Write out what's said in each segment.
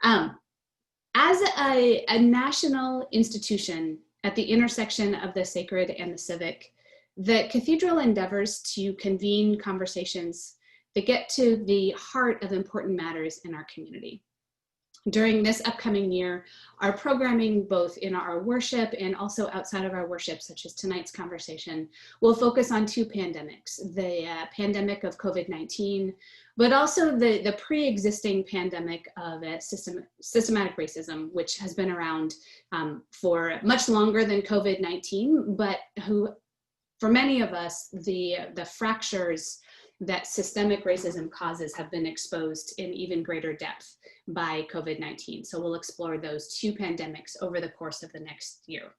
Um, as a national institution at the intersection of the sacred and the civic, the Cathedral endeavors to convene conversations that get to the heart of important matters in our community. During this upcoming year, our programming, both in our worship and also outside of our worship, such as tonight's conversation, will focus on two pandemics, the pandemic of COVID-19, but also the pre-existing pandemic of systematic racism, which has been around for much longer than COVID-19, but who, for many of us, the fractures that systemic racism causes have been exposed in even greater depth by COVID-19. So we'll explore those two pandemics over the course of the next year.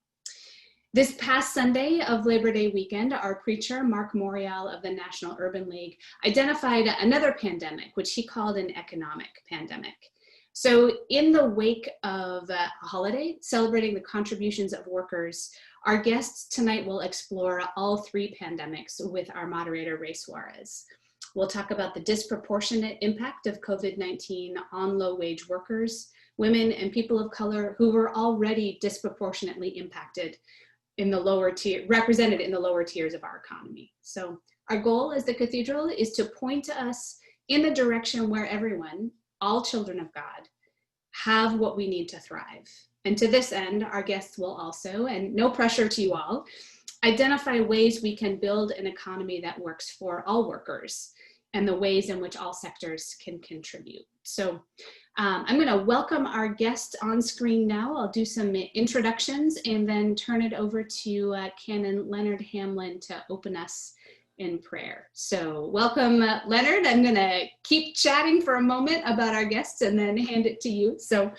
This past Sunday of Labor Day weekend, our preacher, Mark Morial of the National Urban League, identified another pandemic, which he called an economic pandemic. So in the wake of a holiday celebrating the contributions of workers, our guests tonight will explore all three pandemics with our moderator, Ray Suarez. We'll talk about the disproportionate impact of COVID-19 on low-wage workers, women, and people of color who were already disproportionately impacted in the lower tier, represented in the lower tiers of our economy. So our goal as the Cathedral is to point to us in the direction where everyone, all children of God, have what we need to thrive. And to this end, our guests will also, and no pressure to you all, identify ways we can build an economy that works for all workers and the ways in which all sectors can contribute. So I'm going to welcome our guest on screen now. I'll do some introductions and then turn it over to Canon Leonard Hamlin to open us in prayer. So welcome, Leonard. I'm going to keep chatting for a moment about our guests and then hand it to you. So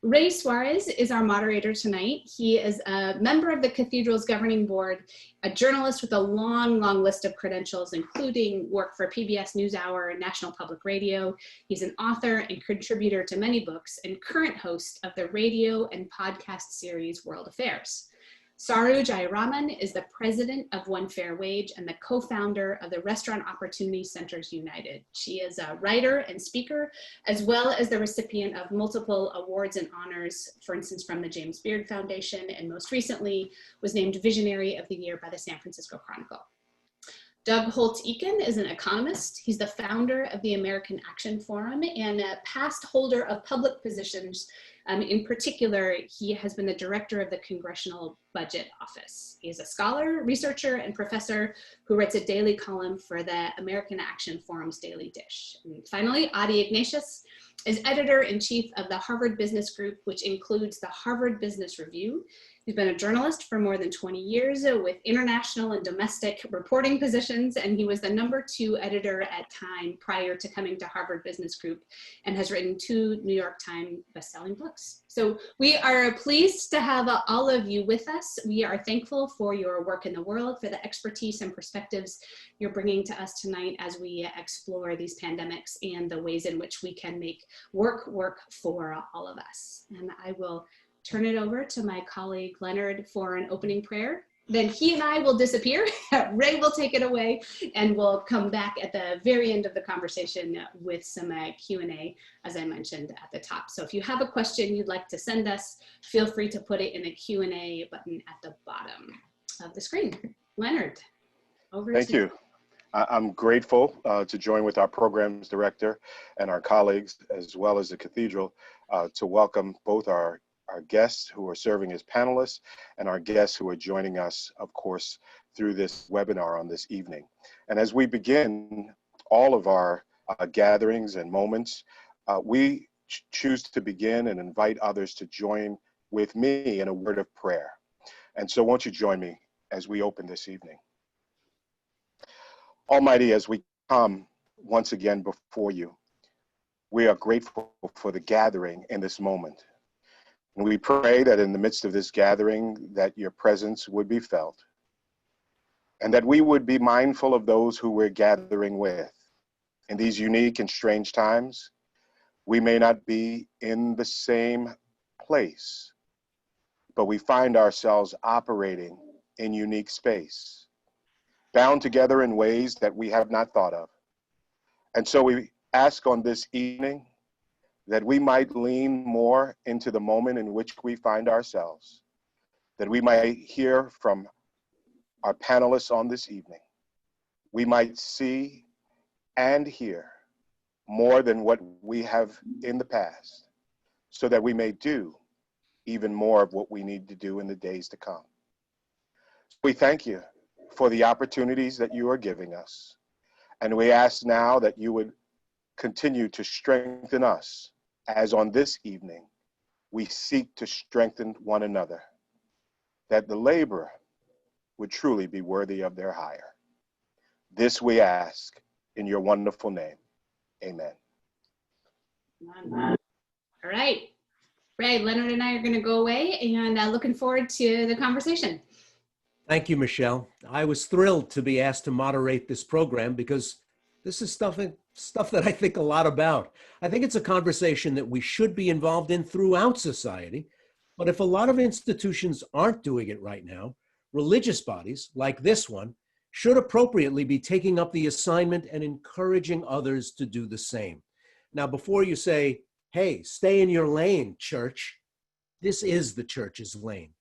Ray Suarez is our moderator tonight. He is a member of the Cathedral's governing board, a journalist with a long list of credentials, including work for PBS NewsHour and National Public Radio. He's an author and contributor to many books and current host of the radio and podcast series World Affairs. Saru Jayaraman is the president of One Fair Wage and the co-founder of the Restaurant Opportunity Centers United. She is a writer and speaker, as well as the recipient of multiple awards and honors, for instance, from the James Beard Foundation, and most recently was named Visionary of the Year by the San Francisco Chronicle. Doug Holtz-Eakin is an economist. He's the founder of the American Action Forum and a past holder of public positions. In particular, he has been the director of the Congressional Budget Office. He is a scholar, researcher, and professor who writes a daily column for the American Action Forum's Daily Dish. And finally, Ignatius is editor-in-chief of the Harvard Business Group, which includes the Harvard Business Review. He's been a journalist for more than 20 years with international and domestic reporting positions, and he was the #2 editor at Time prior to coming to Harvard Business Group, and has written 2 New York Times bestselling books. So we are pleased to have all of you with us. We are thankful for your work in the world, for the expertise and perspectives you're bringing to us tonight as we explore these pandemics and the ways in which we can make work for all of us. And I will turn it over to my colleague Leonard for an opening prayer. Then he and I will disappear. Ray will take it away, and we'll come back at the very end of the conversation with some Q&A, as I mentioned at the top. So if you have a question you'd like to send us, feel free to put it in the Q&A button at the bottom of the screen. Leonard, over to you. Thank you. I'm grateful to join with our programs director and our colleagues, as well as the Cathedral, to welcome both our guests who are serving as panelists and our guests who are joining us, of course, through this webinar on this evening. And as we begin all of our gatherings and moments, we choose to begin and invite others to join with me in a word of prayer. And so won't you join me as we open this evening. Almighty, as we come once again before you, we are grateful for the gathering in this moment. And we pray that in the midst of this gathering, that your presence would be felt, and that we would be mindful of those who we're gathering with. In these unique and strange times, we may not be in the same place, but we find ourselves operating in unique space, bound together in ways that we have not thought of. And so we ask on this evening that we might lean more into the moment in which we find ourselves, that we might hear from our panelists on this evening. We might see and hear more than what we have in the past, so that we may do even more of what we need to do in the days to come. We thank you for the opportunities that you are giving us. And we ask now that you would continue to strengthen us as on this evening we seek to strengthen one another, that the labor would truly be worthy of their hire. This we ask in your wonderful name. Amen. All right. Ray, Leonard and I are going to go away, and looking forward to the conversation. Thank you, Michelle. I was thrilled to be asked to moderate this program because this is stuff that I think a lot about. I think it's a conversation that we should be involved in throughout society. But if a lot of institutions aren't doing it right now, religious bodies like this one should appropriately be taking up the assignment and encouraging others to do the same. Now, before you say, hey, stay in your lane, church, this is the church's lane.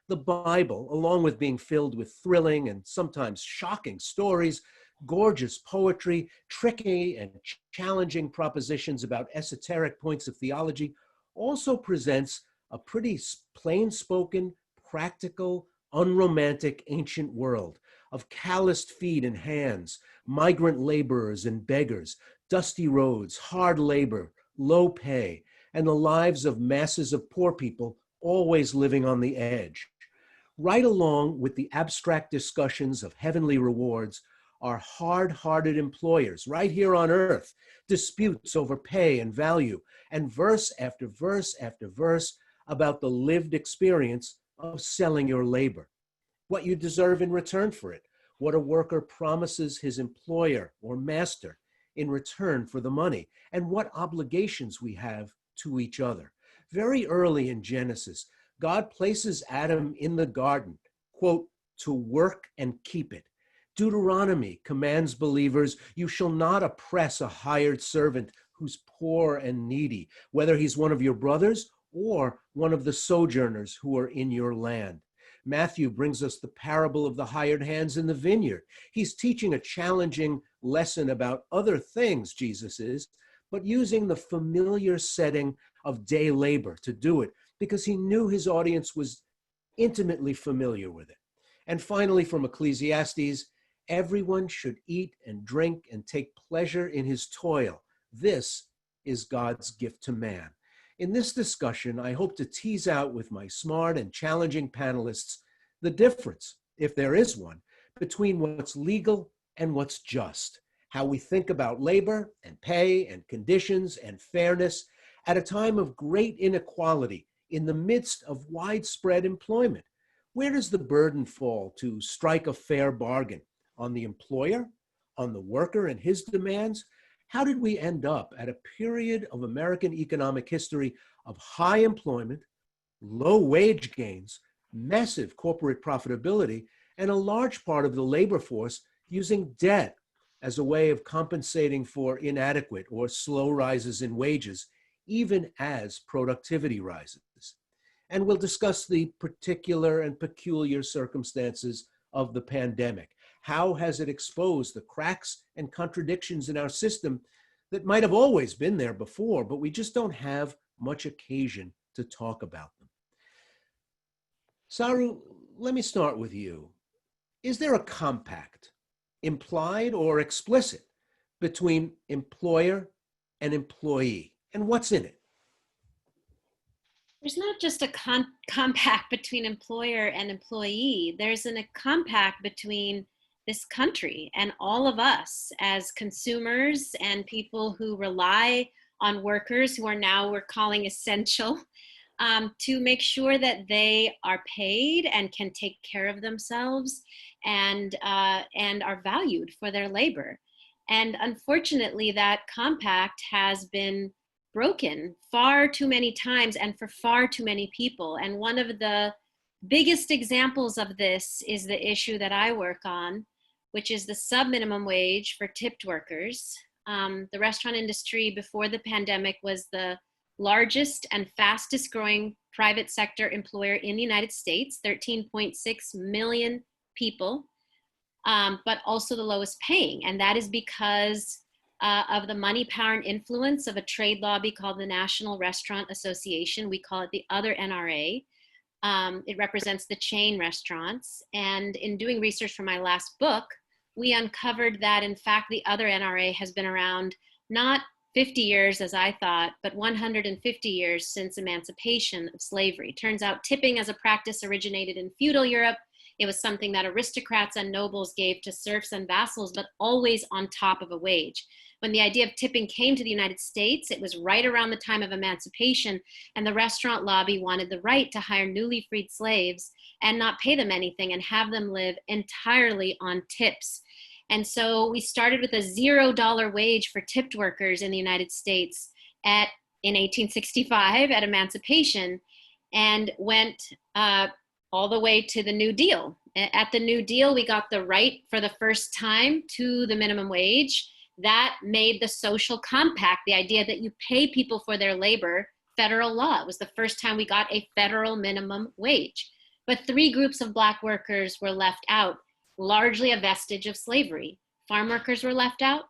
The Bible, along with being filled with thrilling and sometimes shocking stories, gorgeous poetry, tricky and challenging propositions about esoteric points of theology, also presents a pretty plain-spoken, practical, unromantic ancient world of calloused feet and hands, migrant laborers and beggars, dusty roads, hard labor, low pay, and the lives of masses of poor people always living on the edge. Right along with the abstract discussions of heavenly rewards are hard-hearted employers right here on earth, disputes over pay and value, and verse after verse after verse about the lived experience of selling your labor, what you deserve in return for it, what a worker promises his employer or master in return for the money, and what obligations we have to each other. Very early in Genesis, God places Adam in the garden, quote, to work and keep it. Deuteronomy commands believers, you shall not oppress a hired servant who's poor and needy, whether he's one of your brothers or one of the sojourners who are in your land. Matthew brings us the parable of the hired hands in the vineyard. He's teaching a challenging lesson about other things, Jesus is, but using the familiar setting of day labor to do it because he knew his audience was intimately familiar with it. And finally, from Ecclesiastes, everyone should eat and drink and take pleasure in his toil. This is God's gift to man. In this discussion, I hope to tease out with my smart and challenging panelists the difference, if there is one, between what's legal and what's just, how we think about labor and pay and conditions and fairness at a time of great inequality in the midst of widespread employment. Where does the burden fall to strike a fair bargain? On the employer? On the worker and his demands? How did we end up at a period of American economic history of high employment, low wage gains, massive corporate profitability, and a large part of the labor force using debt as a way of compensating for inadequate or slow rises in wages, even as productivity rises? And we'll discuss the particular and peculiar circumstances of the pandemic. How has it exposed the cracks and contradictions in our system that might have always been there before, but we just don't have much occasion to talk about them? Saru, let me start with you. Is there a compact, implied or explicit, between employer and employee? And what's in it? There's not just a compact between employer and employee. There's a compact between this country and all of us as consumers and people who rely on workers who are now we're calling essential to make sure that they are paid and can take care of themselves and are valued for their labor. And unfortunately, that compact has been broken far too many times and for far too many people. And one of the biggest examples of this is the issue that I work on, which is the sub-minimum wage for tipped workers. The restaurant industry before the pandemic was the largest and fastest growing private sector employer in the United States, 13.6 million people, but also the lowest paying. And that is because of the money, power, and influence of a trade lobby called the National Restaurant Association. We call it the other NRA. It represents the chain restaurants. And in doing research for my last book, we uncovered that, in fact, the other NRA has been around not 50 years, as I thought, but 150 years since emancipation of slavery. Turns out tipping as a practice originated in feudal Europe. It was something that aristocrats and nobles gave to serfs and vassals, but always on top of a wage. When the idea of tipping came to the United States, it was right around the time of emancipation, and the restaurant lobby wanted the right to hire newly freed slaves and not pay them anything and have them live entirely on tips. And so we started with a $0 wage for tipped workers in the United States in 1865 at emancipation, and went all the way to the New Deal. At the New Deal, we got the right for the first time to the minimum wage. That made the social compact, the idea that you pay people for their labor, federal law. It was the first time we got a federal minimum wage. But three groups of Black workers were left out, largely a vestige of slavery. Farm workers were left out,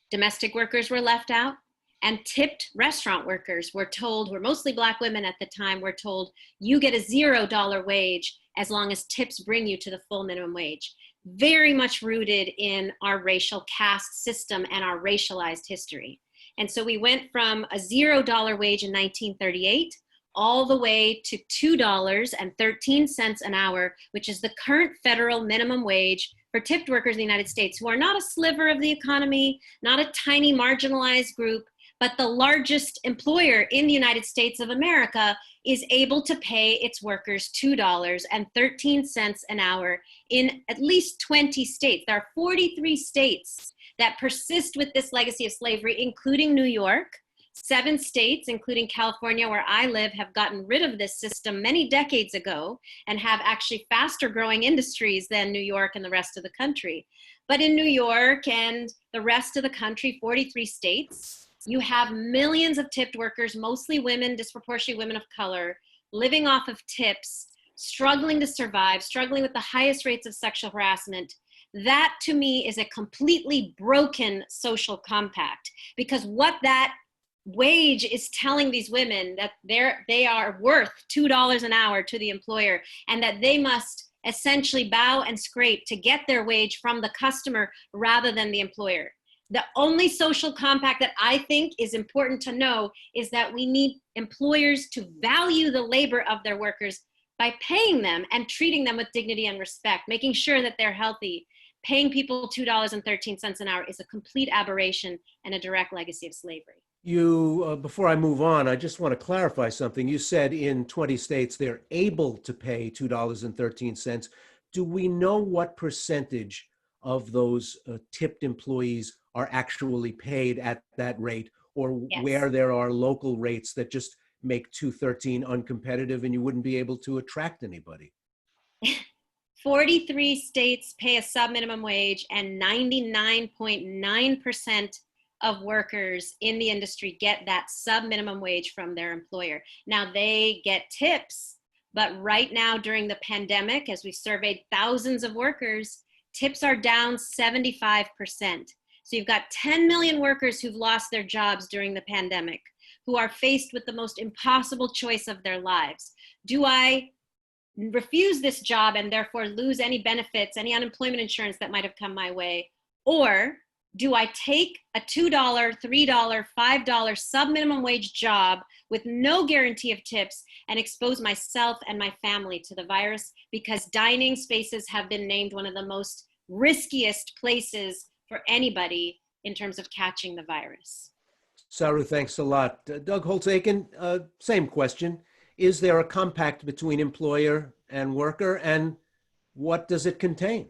domestic workers were left out, and tipped restaurant workers were told, were mostly Black women at the time, were told, you get a $0 wage as long as tips bring you to the full minimum wage. Very much rooted in our racial caste system and our racialized history. And so we went from a $0 wage in 1938 all the way to $2.13 an hour, which is the current federal minimum wage for tipped workers in the United States, who are not a sliver of the economy, not a tiny marginalized group, but the largest employer in the United States of America is able to pay its workers $2.13 an hour in at least 20 states. There are 43 states that persist with this legacy of slavery, including New York. 7 states, including California, where I live, have gotten rid of this system many decades ago and have actually faster growing industries than New York and the rest of the country. But in New York and the rest of the country, 43 states, you have millions of tipped workers, mostly women, disproportionately women of color, living off of tips, struggling to survive, struggling with the highest rates of sexual harassment. That, to me, is a completely broken social compact, because what that wage is telling these women that they are worth $2 an hour to the employer, and that they must essentially bow and scrape to get their wage from the customer rather than the employer. The only social compact that I think is important to know is that we need employers to value the labor of their workers by paying them and treating them with dignity and respect, making sure that they're healthy. Paying people $2.13 an hour is a complete aberration and a direct legacy of slavery. You, before I move on, I just want to clarify something. You said in 20 states they're able to pay $2.13. Do we know what percentage of those tipped employees are actually paid at that rate, or Yes. where there are local rates that just make $2.13 uncompetitive and you wouldn't be able to attract anybody? 43 states pay a sub-minimum wage, and 99.9% of workers in the industry get that sub-minimum wage from their employer. Now, they get tips, but right now during the pandemic, as we surveyed thousands of workers, tips are down 75%. So you've got 10 million workers who've lost their jobs during the pandemic, who are faced with the most impossible choice of their lives. Do I refuse this job and therefore lose any benefits, any unemployment insurance that might have come my way? Or do I take a $2, $3, $5 sub-minimum wage job with no guarantee of tips and expose myself and my family to the virus? Because dining spaces have been named one of the most riskiest places for anybody in terms of catching the virus. Saru, thanks a lot. Doug Holtz-Eakin, same question. Is there a compact between employer and worker, and what does it contain?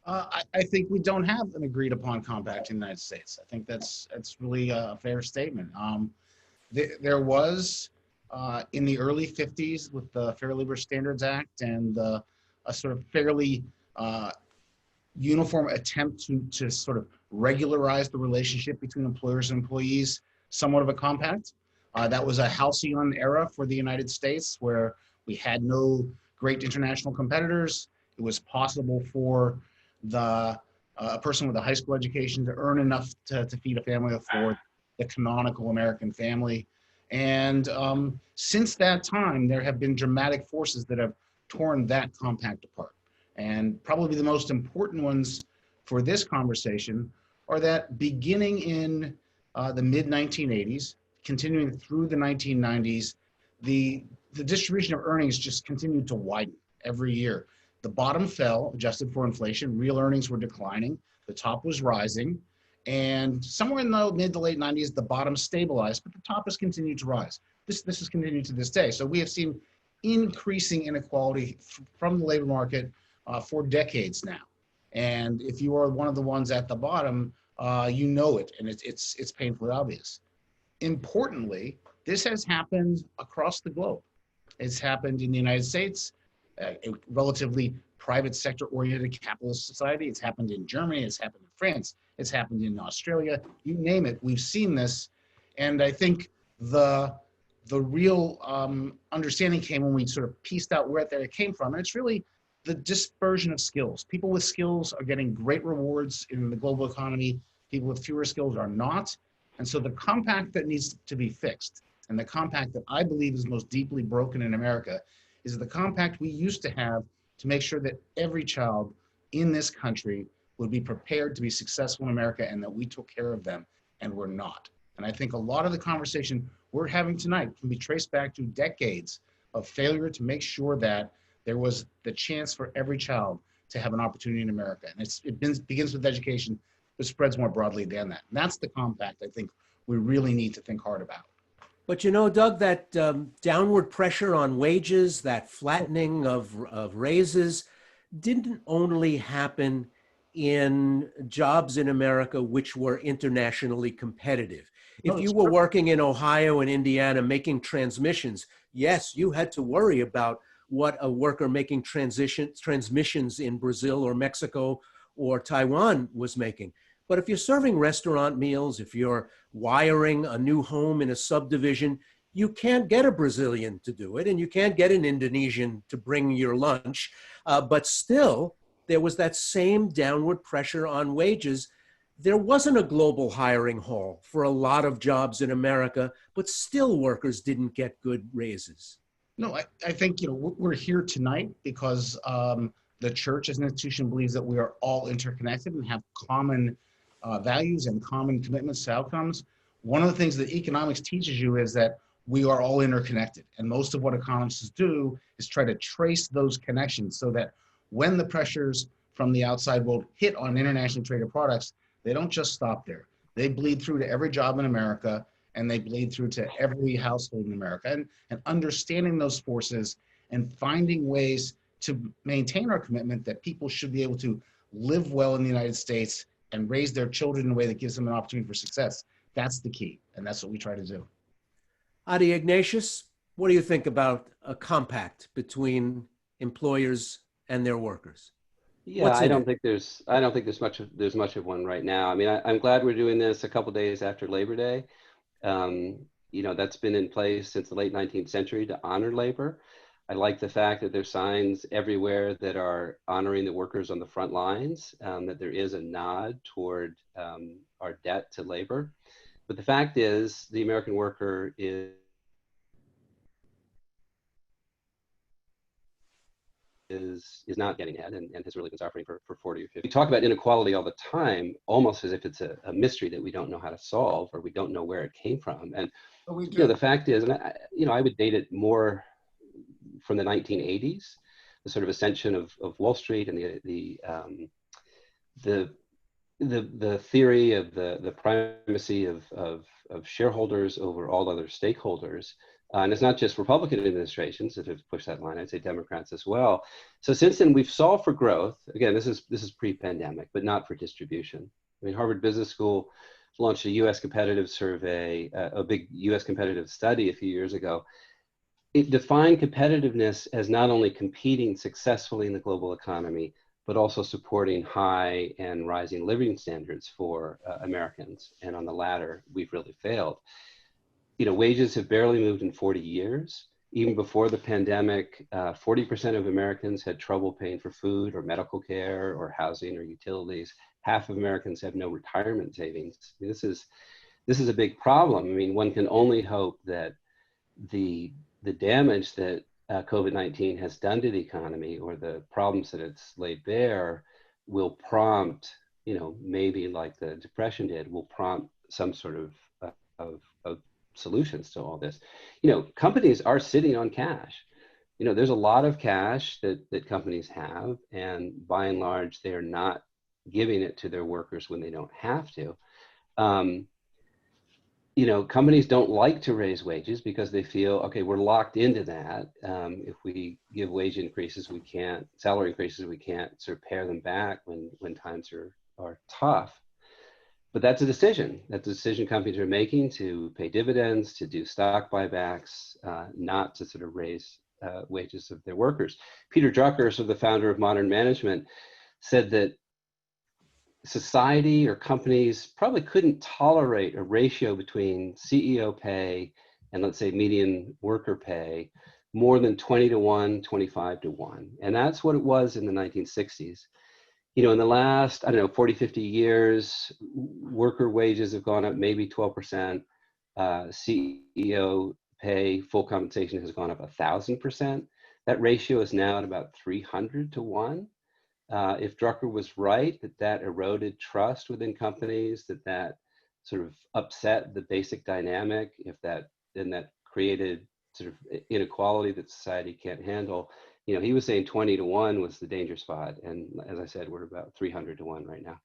I think we don't have an agreed upon compact in the United States. I think that's really a fair statement. There was in the early 50s with the Fair Labor Standards Act and a sort of fairly uniform attempt to sort of regularize the relationship between employers and employees, somewhat of a compact. That was a halcyon era for the United States where we had no great international competitors. It was possible for a person with a high school education to earn enough to feed a family for the canonical American family. And since that time, there have been dramatic forces that have torn that compact apart. And probably the most important ones for this conversation are that beginning in the mid-1980s, continuing through the 1990s, the distribution of earnings just continued to widen every year. The bottom fell, adjusted for inflation. Real earnings were declining. The top was rising. And somewhere in the mid to late 90s, the bottom stabilized, but the top has continued to rise. This has continued to this day. So we have seen increasing inequality from the labor market for decades now. And if you are one of the ones at the bottom, you know it, and it's painfully obvious. Importantly, this has happened across the globe. It's happened in the United States, a relatively private sector oriented capitalist society. It's happened in Germany, it's happened in France, it's happened in Australia, you name it, we've seen this. And I think the real understanding came when we sort of pieced out where it came from. And it's really the dispersion of skills. People with skills are getting great rewards in the global economy. People with fewer skills are not. And so the compact that needs to be fixed, and the compact that I believe is most deeply broken in America, is the compact we used to have to make sure that every child in this country would be prepared to be successful in America, and that we took care of them, and we're not. And I think a lot of the conversation we're having tonight can be traced back to decades of failure to make sure that there was the chance for every child to have an opportunity in America. And it begins with education, but spreads more broadly than that. And that's the compact I think we really need to think hard about. But you know, Doug, that downward pressure on wages, that flattening of raises, didn't only happen in jobs in America which were internationally competitive. If you were working in Ohio and Indiana making transmissions, yes, you had to worry about what a worker making transmissions in Brazil or Mexico or Taiwan was making. But if you're serving restaurant meals, if you're wiring a new home in a subdivision, you can't get a Brazilian to do it, and you can't get an Indonesian to bring your lunch. But still, there was that same downward pressure on wages. There wasn't a global hiring hall for a lot of jobs in America, but still workers didn't get good raises. No, I think we're here tonight because the church as an institution believes that we are all interconnected and have common values and common commitments to outcomes. One of the things that economics teaches you is that we are all interconnected. And most of what economists do is try to trace those connections so that when the pressures from the outside world hit on internationally traded products, they don't just stop there. They bleed through to every job in America, and they bleed through to every household in America. And understanding those forces and finding ways to maintain our commitment that people should be able to live well in the United States and raise their children in a way that gives them an opportunity for success. That's the key, and that's what we try to do. Ignatius, what do you think about a compact between employers and their workers? Yeah, I don't think there's much of one right now. I mean, I'm glad we're doing this a couple days after Labor Day. That's been in place since the late 19th century to honor labor. I like the fact that there's signs everywhere that are honoring the workers on the front lines, that there is a nod toward our debt to labor. But the fact is, the American worker is not getting ahead and has really been suffering for 40 or 50. We talk about inequality all the time, almost as if it's a mystery that we don't know how to solve or we don't know where it came from. And the fact is, and I would date it more from the 1980s, the sort of ascension of Wall Street and the theory of the primacy of shareholders over all other stakeholders. And it's not just Republican administrations that have pushed that line, I'd say Democrats as well. So since then, we've solved for growth. Again, this is pre-pandemic, but not for distribution. I mean, Harvard Business School launched a US competitive survey, a big US competitive study a few years ago. It defined competitiveness as not only competing successfully in the global economy, but also supporting high and rising living standards for Americans. And on the latter, we've really failed. wages have barely moved in 40 years. Even before the pandemic, 40% of Americans had trouble paying for food or medical care or housing or utilities. Half of Americans have no retirement savings. This is a big problem. I mean, one can only hope that the damage that COVID-19 has done to the economy, or the problems that it's laid bare, will prompt, maybe like the Depression did, will prompt some sort of solutions to all this. Companies are sitting on cash. There's a lot of cash that companies have, and by and large, they are not giving it to their workers when they don't have to. Companies don't like to raise wages because they feel, okay, we're locked into that. If we give wage increases, salary increases, we can't sort of pare them back when times are tough. But that's a decision. That's a decision companies are making to pay dividends, to do stock buybacks, not to sort of raise wages of their workers. Peter Drucker, so the founder of modern management, said that society or companies probably couldn't tolerate a ratio between CEO pay and, let's say, median worker pay more than 20 to 1, 25 to 1. And that's what it was in the 1960s. In the last, 40, 50 years, worker wages have gone up maybe 12%. CEO pay, full compensation, has gone up 1,000%. That ratio is now at about 300 to 1. If Drucker was right, that eroded trust within companies, that sort of upset the basic dynamic, then that created sort of inequality that society can't handle. He was saying 20 to 1 was the danger spot. And as I said, we're about 300 to 1 right now.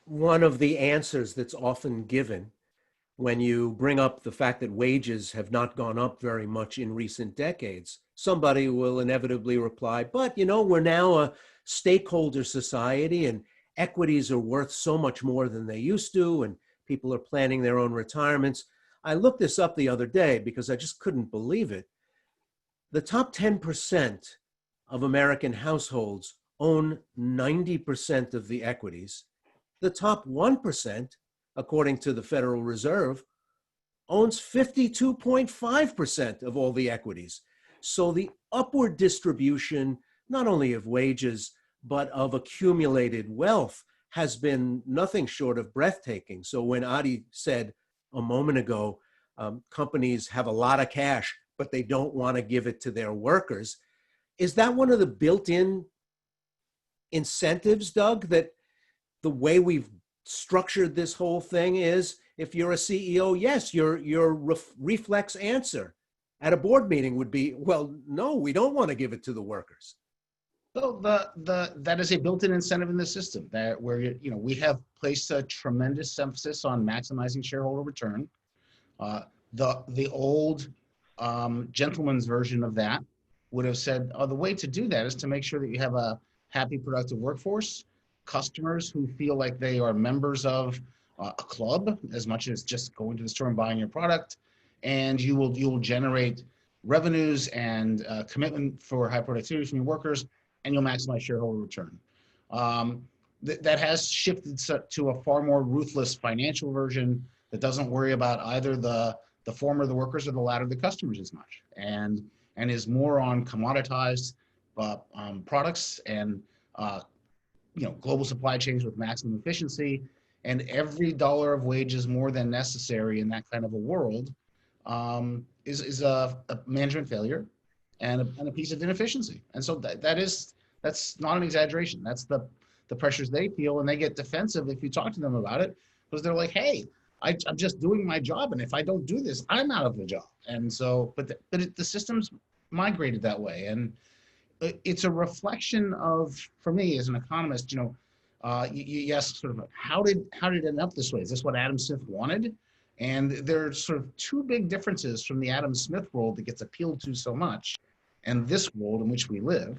One of the answers that's often given when you bring up the fact that wages have not gone up very much in recent decades, somebody will inevitably reply, but we're now a stakeholder society and equities are worth so much more than they used to, and people are planning their own retirements. I looked this up the other day because I just couldn't believe it. The top 10% of American households own 90% of the equities. The top 1%, according to the Federal Reserve, owns 52.5% of all the equities. So the upward distribution, not only of wages, but of accumulated wealth, has been nothing short of breathtaking. So when Adi said a moment ago, companies have a lot of cash, but they don't want to give it to their workers, is that one of the built-in incentives, Doug, that the way we've structured this whole thing is, if you're a CEO, yes, your reflex answer at a board meeting would be, well, no, we don't want to give it to the workers. So that is a built-in incentive in the system, that where we have placed a tremendous emphasis on maximizing shareholder return. The old gentleman's version of that would have said, the way to do that is to make sure that you have a happy, productive workforce, customers who feel like they are members of a club as much as just going to the store and buying your product, and you will generate revenues and commitment for high productivity from your workers, and you'll maximize shareholder return. That has shifted to a far more ruthless financial version that doesn't worry about either the former, the workers, or the latter, the customers, as much, and is more on commoditized products and global supply chains with maximum efficiency, and every dollar of wages more than necessary in that kind of a world is a management failure and a piece of inefficiency. And so that's not an exaggeration. That's the pressures they feel, and they get defensive if you talk to them about it, because they're like, hey, I'm just doing my job, and if I don't do this, I'm out of the job. And so, but the system's migrated that way, and it's a reflection of, for me as an economist, you ask sort of how did it end up this way? Is this what Adam Smith wanted? And there's sort of two big differences from the Adam Smith world that gets appealed to so much, and this world in which we live.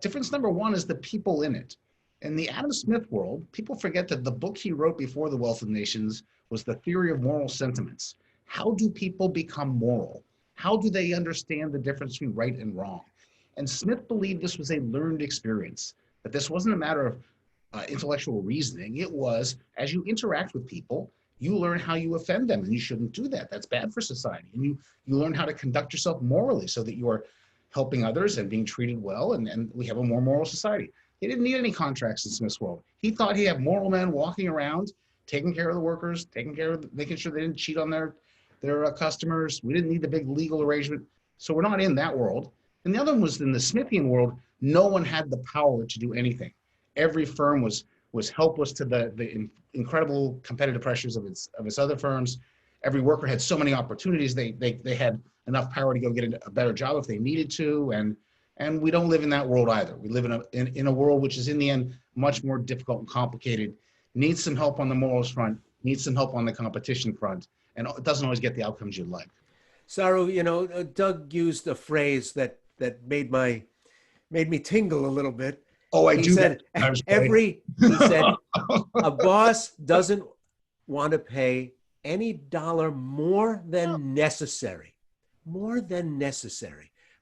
Difference number one is the people in it. In the Adam Smith world, people forget that the book he wrote before The Wealth of Nations was The Theory of Moral Sentiments. How do people become moral? How do they understand the difference between right and wrong? And Smith believed this was a learned experience, that this wasn't a matter of intellectual reasoning. It was, as you interact with people, you learn how you offend them, and you shouldn't do that. That's bad for society. And you learn how to conduct yourself morally so that you are helping others and being treated well, and we have a more moral society. He didn't need any contracts in Smith's world. He thought he had moral men walking around, taking care of the workers, making sure they didn't cheat on their customers. We didn't need the big legal arrangement. So we're not in that world. And the other one was in the Smithian world. No one had the power to do anything. Every firm was helpless to the incredible competitive pressures of its other firms. Every worker had so many opportunities. They had enough power to go get a better job if they needed to. And we don't live in that world either. We live in a world which is in the end much more difficult and complicated, needs some help on the morals front, needs some help on the competition front, and it doesn't always get the outcomes you'd like. Saru, Doug used a phrase that made me tingle a little bit. Oh, He said, a boss doesn't want to pay any dollar more than necessary,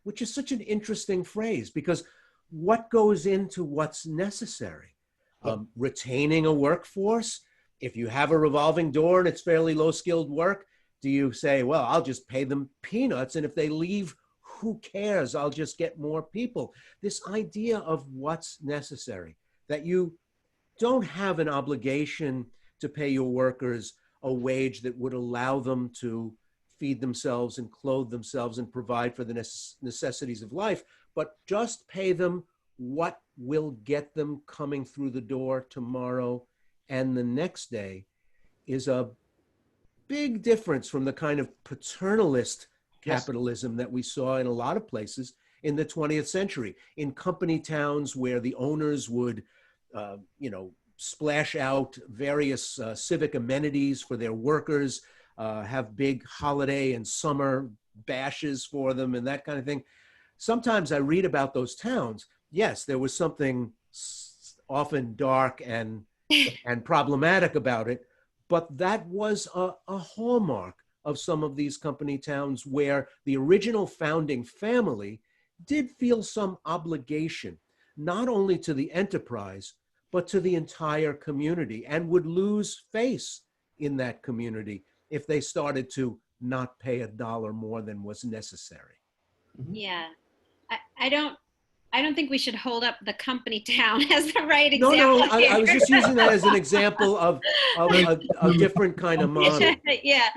which is such an interesting phrase, because what goes into what's necessary? Retaining a workforce. If you have a revolving door and it's fairly low skilled work, do you say, well, I'll just pay them peanuts, and if they leave, who cares? I'll just get more people. This idea of what's necessary, that you don't have an obligation to pay your workers a wage that would allow them to feed themselves and clothe themselves and provide for the necessities of life, but just pay them what will get them coming through the door tomorrow and the next day, is a big difference from the kind of paternalist capitalism that we saw in a lot of places in the 20th century, in company towns where the owners would, splash out various civic amenities for their workers, have big holiday and summer bashes for them and that kind of thing. Sometimes I read about those towns. Yes, there was something often dark and problematic about it, but that was a hallmark of some of these company towns where the original founding family did feel some obligation, not only to the enterprise, but to the entire community, and would lose face in that community if they started to not pay a dollar more than was necessary. Yeah, I don't think we should hold up the company town as the right example. No, I was just using that as an example of a different kind of model. Yeah,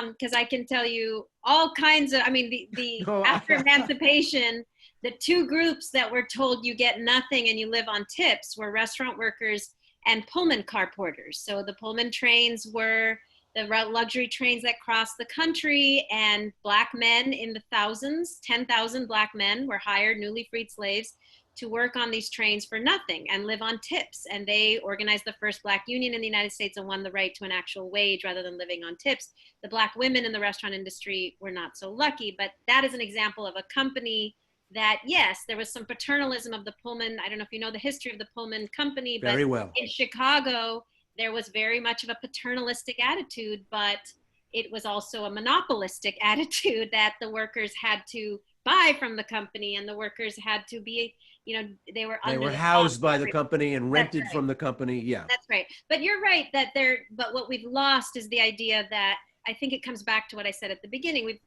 because I can tell you all kinds of, after emancipation, the two groups that were told you get nothing and you live on tips were restaurant workers and Pullman car porters. So the Pullman trains were the luxury trains that crossed the country, and Black men in the thousands, 10,000 Black men were hired, newly freed slaves, to work on these trains for nothing and live on tips. And they organized the first Black union in the United States and won the right to an actual wage rather than living on tips. The Black women in the restaurant industry were not so lucky, but that is an example of a company that, yes, there was some paternalism of the Pullman. I don't know if you know the history of the Pullman company, but very well. In Chicago, there was very much of a paternalistic attitude, but it was also a monopolistic attitude that the workers had to buy from the company, and the workers had to be, they were housed by the company and rented from the company. Yeah, that's right. But you're right but what we've lost is the idea that, I think it comes back to what I said at the beginning. We've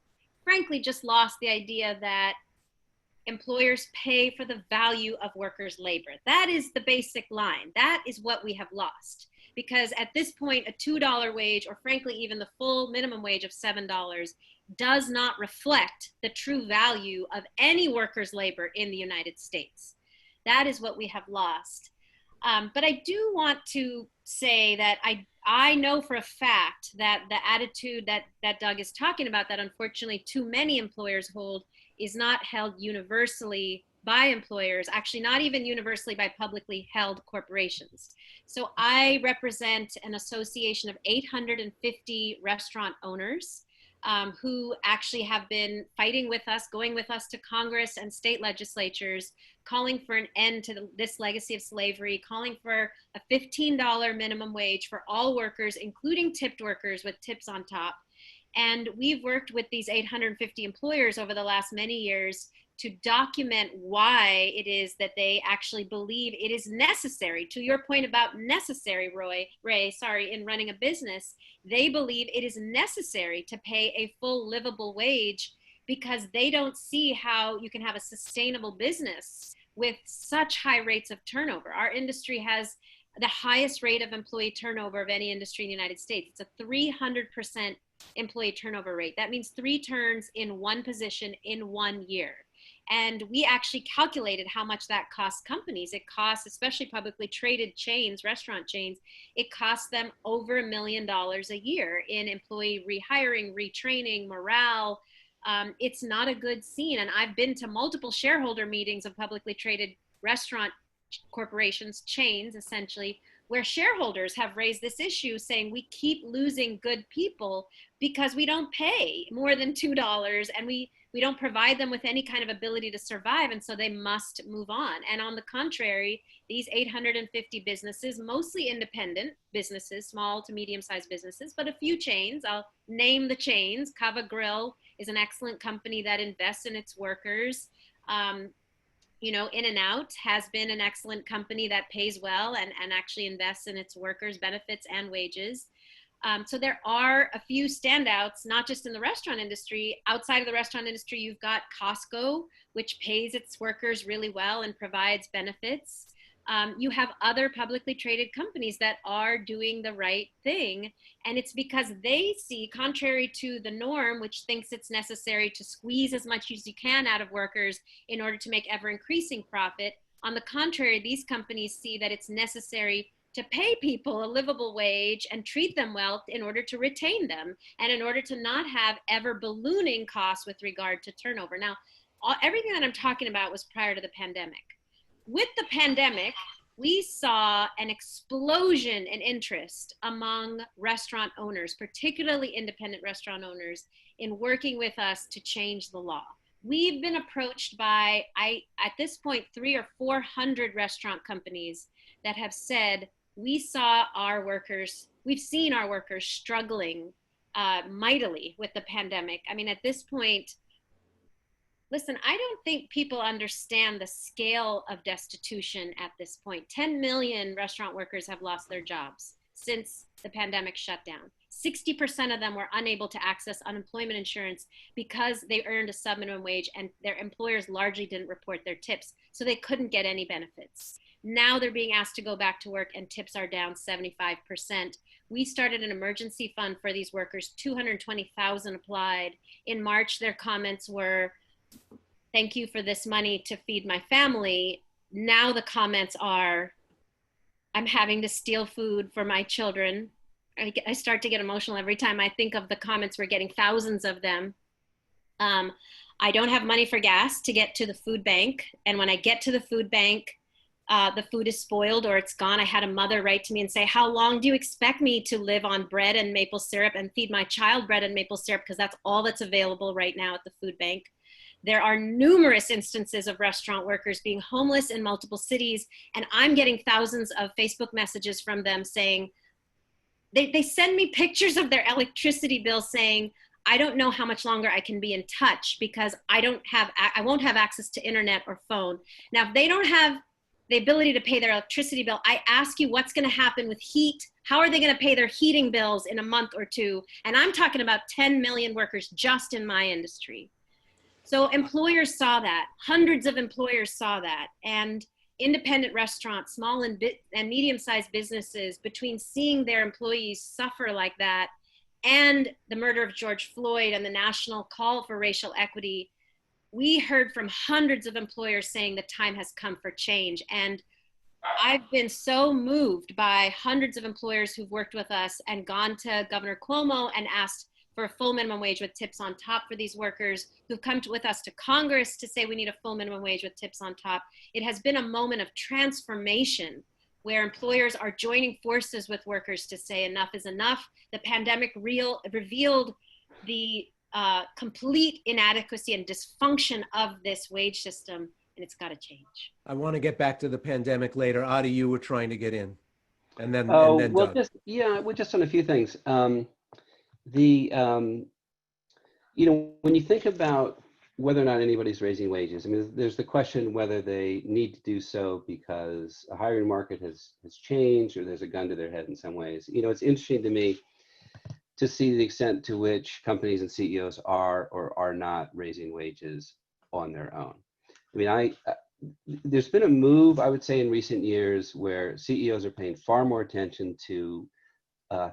frankly just lost the idea that employers pay for the value of workers' labor. That is the basic line. That is what we have lost. Because at this point, a $2 wage, or frankly, even the full minimum wage of $7, does not reflect the true value of any worker's labor in the United States. That is what we have lost. But I do want to say that I know for a fact that the attitude that Doug is talking about, that unfortunately too many employers hold, is not held universally by employers, actually not even universally by publicly held corporations. So I represent an association of 850 restaurant owners who actually have been fighting with us, going with us to Congress and state legislatures, calling for an end to this legacy of slavery, calling for a $15 minimum wage for all workers, including tipped workers with tips on top. And we've worked with these 850 employers over the last many years to document why it is that they actually believe it is necessary. To your point about necessary, Ray, in running a business, they believe it is necessary to pay a full livable wage because they don't see how you can have a sustainable business with such high rates of turnover. Our industry has the highest rate of employee turnover of any industry in the United States. It's a 300% employee turnover rate. That means 3 turns in one position in 1 year. And we actually calculated how much that costs companies. It costs, especially publicly traded chains, restaurant chains, it costs them over $1 million a year in employee rehiring, retraining, morale. It's not a good scene. And I've been to multiple shareholder meetings of publicly traded restaurant corporations, chains essentially, where shareholders have raised this issue saying we keep losing good people because we don't pay more than $2 and we don't provide them with any kind of ability to survive, and so they must move on. And on the contrary, these 850 businesses, mostly independent businesses, small to medium-sized businesses, but a few chains, I'll name the chains. Cava Grill is an excellent company that invests in its workers. You know, In-N-Out has been an excellent company that pays well and actually invests in its workers' benefits and wages. So there are a few standouts, not just in the restaurant industry. Outside of the restaurant industry, you've got Costco, which pays its workers really well and provides benefits. You have other publicly traded companies that are doing the right thing. And it's because they see, contrary to the norm, which thinks it's necessary to squeeze as much as you can out of workers in order to make ever increasing profit. On the contrary, these companies see that it's necessary to pay people a livable wage and treat them well in order to retain them and in order to not have ever ballooning costs with regard to turnover. Now, everything that I'm talking about was prior to the pandemic. With the pandemic, we saw an explosion in interest among restaurant owners, particularly independent restaurant owners, in working with us to change the law. We've been approached by, at this point, 300 or 400 restaurant companies that have said, we've seen our workers struggling mightily with the pandemic. I mean, at this point, listen, I don't think people understand the scale of destitution at this point. 10 million restaurant workers have lost their jobs since the pandemic shut down. 60% of them were unable to access unemployment insurance because they earned a sub-minimum wage and their employers largely didn't report their tips, so they couldn't get any benefits. Now they're being asked to go back to work and tips are down 75%. We started an emergency fund for these workers. 220,000 applied. In March, their comments were, thank you for this money to feed my family. Now the comments are, I'm having to steal food for my children. I start to get emotional every time I think of the comments. We're getting thousands of them. I don't have money for gas to get to the food bank. And when I get to the food bank, the food is spoiled or it's gone. I had a mother write to me and say, how long do you expect me to live on bread and maple syrup and feed my child bread and maple syrup? Because that's all that's available right now at the food bank. There are numerous instances of restaurant workers being homeless in multiple cities. And I'm getting thousands of Facebook messages from them saying, they send me pictures of their electricity bill saying, I don't know how much longer I can be in touch because I won't have access to internet or phone. Now, if they don't have the ability to pay their electricity bill, I ask you what's going to happen with heat. How are they going to pay their heating bills in a month or two? And I'm talking about 10 million workers just in my industry. So employers saw that. Hundreds of employers saw that. And independent restaurants, small and medium-sized businesses, between seeing their employees suffer like that and the murder of George Floyd and the national call for racial equity, we heard from hundreds of employers saying the time has come for change. And I've been so moved by hundreds of employers who've worked with us and gone to Governor Cuomo and asked for a full minimum wage with tips on top for these workers, who've come with us to Congress to say we need a full minimum wage with tips on top. It has been a moment of transformation where employers are joining forces with workers to say enough is enough. The pandemic revealed the complete inadequacy and dysfunction of this wage system, and it's got to change. I want to get back to the pandemic later. Adi, you were trying to get in, and then well, Doug. just on a few things. you know, when you think about whether or not anybody's raising wages, I mean, there's the question whether they need to do so because a hiring market has changed or there's a gun to their head in some ways. You know, it's interesting to me to see the extent to which companies and CEOs are or are not raising wages on their own. I mean, there's been a move, I would say, in recent years where CEOs are paying far more attention to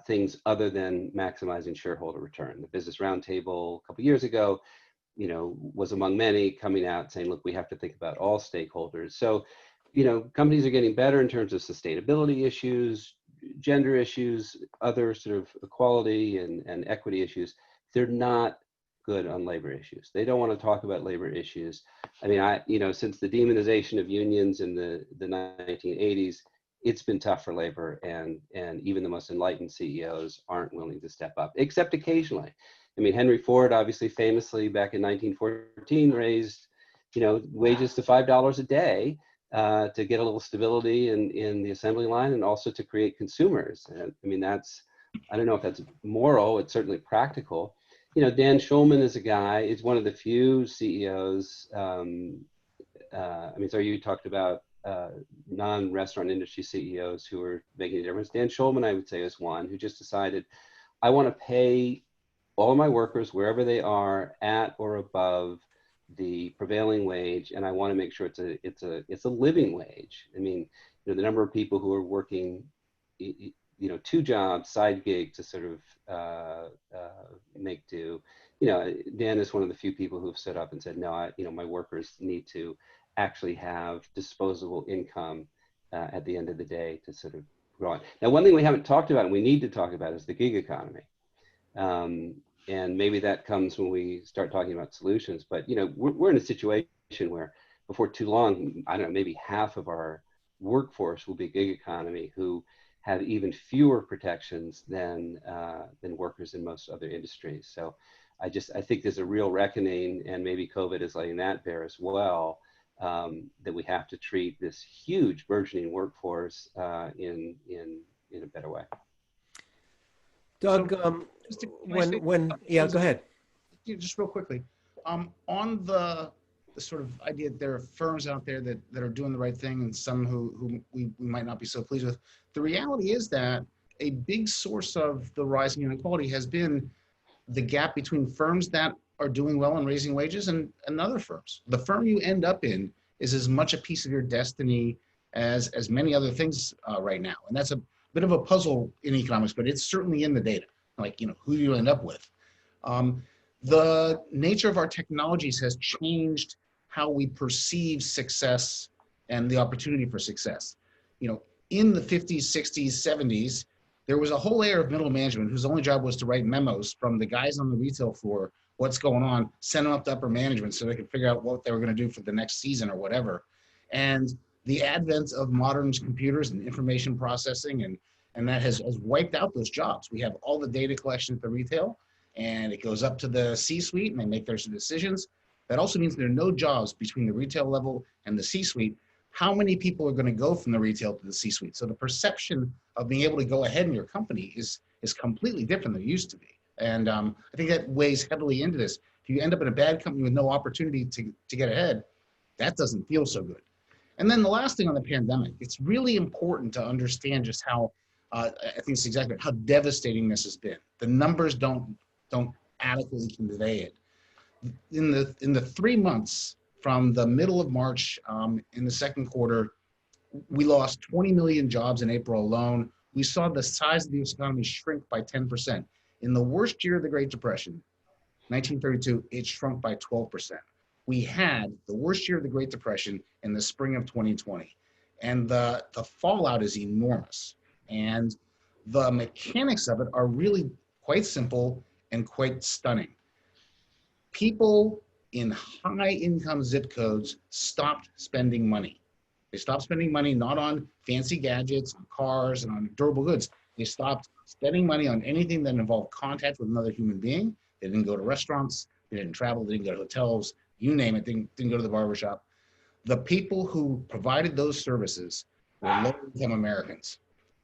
things other than maximizing shareholder return. The Business Roundtable a couple of years ago, you know, was among many coming out saying, look, we have to think about all stakeholders. So, you know, companies are getting better in terms of sustainability issues, gender issues, other sort of equality and equity issues. They're not good on labor issues. They don't want to talk about labor issues. I mean, you know, since the demonization of unions in the 1980s, it's been tough for labor, and even the most enlightened CEOs aren't willing to step up, except occasionally. I mean, Henry Ford obviously famously back in 1914 raised, you know, wages to $5 a day to get a little stability in the assembly line and also to create consumers. And I mean, I don't know if that's moral, it's certainly practical. You know, Dan Schulman is a guy, is one of the few CEOs. I mean, so you talked about non-restaurant industry CEOs who are making a difference. Dan Schulman, I would say, is one who just decided, I want to pay all of my workers, wherever they are, at or above the prevailing wage, and I want to make sure it's a living wage. I mean, you know, the number of people who are working, you know, 2 jobs, side gig to sort of make do. You know, Dan is one of the few people who have stood up and said, no, you know, my workers need to actually have disposable income at the end of the day to sort of grow on. Now, one thing we haven't talked about and we need to talk about is the gig economy. And maybe that comes when we start talking about solutions, but, you know, we're in a situation where before too long, I don't know, maybe half of our workforce will be gig economy who have even fewer protections than workers in most other industries. So I think there's a real reckoning, and maybe COVID is letting that bear as well, that we have to treat this huge burgeoning workforce in a better way. Doug, yeah, go ahead. Just real quickly, on the sort of idea that there are firms out there that are doing the right thing and some who we might not be so pleased with. The reality is that a big source of the rising inequality has been the gap between firms that are doing well and raising wages and other firms. The firm you end up in is as much a piece of your destiny as many other things right now. And that's a bit of a puzzle in economics, but it's certainly in the data, like, you know, who you end up with. The nature of our technologies has changed how we perceive success and the opportunity for success. You know, in the 50s, 60s, 70s, there was a whole layer of middle management whose only job was to write memos from the guys on the retail floor, what's going on, send them up to upper management so they could figure out what they were going to do for the next season or whatever. And the advent of modern computers and information processing and that has wiped out those jobs. We have all the data collection at the retail, and it goes up to the C-suite and they make their decisions. That also means there are no jobs between the retail level and the C-suite. How many people are going to go from the retail to the C-suite? So the perception of being able to go ahead in your company is completely different than it used to be. And I think that weighs heavily into this. If you end up in a bad company with no opportunity to get ahead, that doesn't feel so good. And then the last thing on the pandemic, it's really important to understand just how, I think it's exactly how devastating this has been. The numbers don't adequately convey it. In the 3 months from the middle of March in the second quarter, we lost 20 million jobs in April alone. We saw the size of the economy shrink by 10%. In the worst year of the Great Depression, 1932, it shrunk by 12%. We had the worst year of the Great Depression in the spring of 2020. And the fallout is enormous. And the mechanics of it are really quite simple and quite stunning. People in high income zip codes stopped spending money. They stopped spending money not on fancy gadgets, on cars, and on durable goods. They stopped spending money on anything that involved contact with another human being. They didn't go to restaurants, they didn't travel, they didn't go to hotels, you name it, didn't go to the barbershop. The people who provided those services were low-income Americans.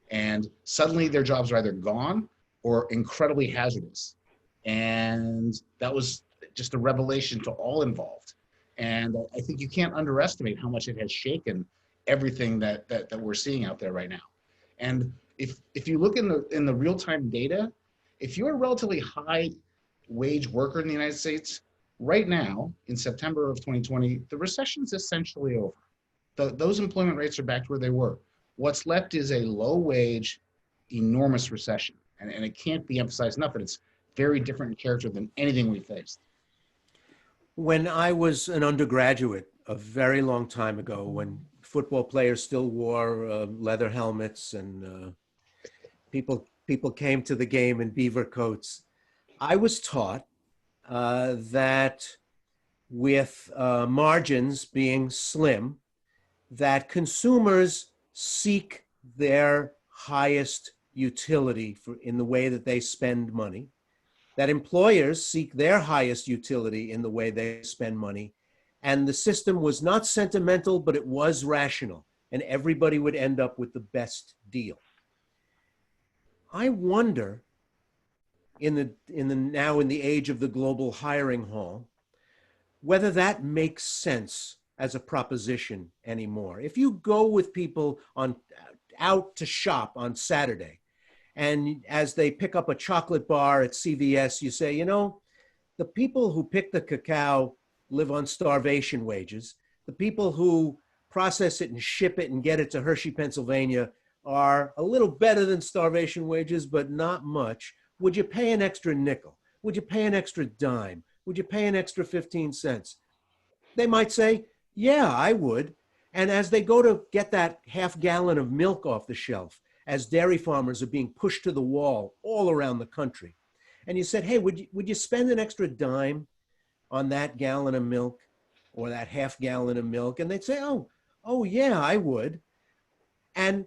And suddenly their jobs are either gone or incredibly hazardous. And that was just a revelation to all involved. And I think you can't underestimate how much it has shaken everything that we're seeing out there right now. And if you look in the real-time data, if you're a relatively high wage worker in the United States, right now, in September of 2020, the recession is essentially over. Those employment rates are back to where they were. What's left is a low-wage, enormous recession. And it can't be emphasized enough that it's very different in character than anything we faced. When I was an undergraduate a very long time ago, when football players still wore leather helmets and people came to the game in beaver coats, I was taught that with margins being slim, that consumers seek their highest utility in the way that they spend money, that employers seek their highest utility in the way they spend money, and the system was not sentimental, but it was rational, and everybody would end up with the best deal. I wonder, in the age of the global hiring hall, whether that makes sense as a proposition anymore. If you go with people out to shop on Saturday, and as they pick up a chocolate bar at CVS, you say, you know, the people who pick the cacao live on starvation wages. The people who process it and ship it and get it to Hershey, Pennsylvania are a little better than starvation wages, but not much. Would you pay an extra nickel? Would you pay an extra dime? Would you pay an extra 15 cents? They might say, yeah, I would. And as they go to get that half gallon of milk off the shelf, as dairy farmers are being pushed to the wall all around the country, and you said, hey, would you spend an extra dime on that gallon of milk or that half gallon of milk? And they'd say, oh yeah, I would. And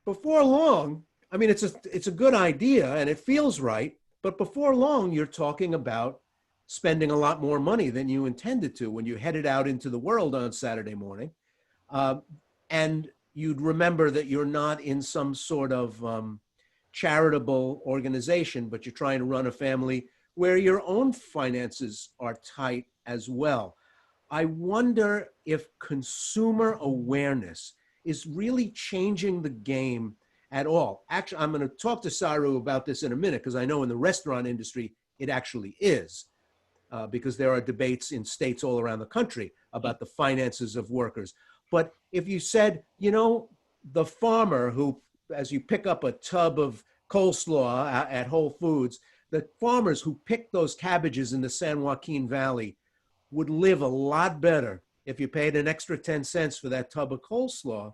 before long, I mean, it's a good idea and it feels right, but before long, you're talking about spending a lot more money than you intended to when you headed out into the world on Saturday morning. And you'd remember that you're not in some sort of charitable organization, but you're trying to run a family where your own finances are tight as well. I wonder if consumer awareness is really changing the game at all. Actually, I'm going to talk to Saru about this in a minute, because I know in the restaurant industry, it actually is, because there are debates in states all around the country about the finances of workers. But if you said, you know, the farmer who, as you pick up a tub of coleslaw at Whole Foods, the farmers who pick those cabbages in the San Joaquin Valley would live a lot better if you paid an extra 10 cents for that tub of coleslaw.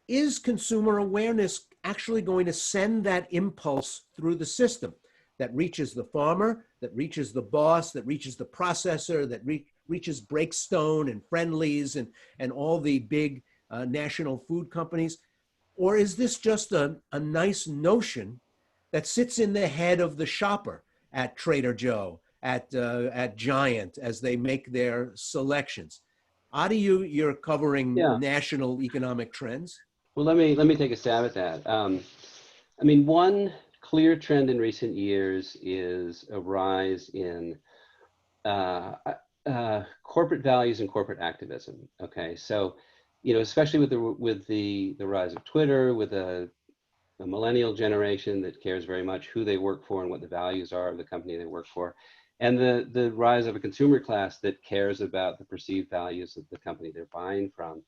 Is consumer awareness actually going to send that impulse through the system that reaches the farmer, that reaches the boss, that reaches the processor, that reaches Breakstone and Friendly's and all the big national food companies? Or is this just a nice notion that sits in the head of the shopper at Trader Joe, at Giant, as they make their selections? Adi, you're covering national economic trends. Well, let me take a stab at that. I mean, one clear trend in recent years is a rise in corporate values and corporate activism. Okay, so especially with the rise of Twitter, with a millennial generation that cares very much who they work for and what the values are of the company they work for, and the rise of a consumer class that cares about the perceived values of the company they're buying from.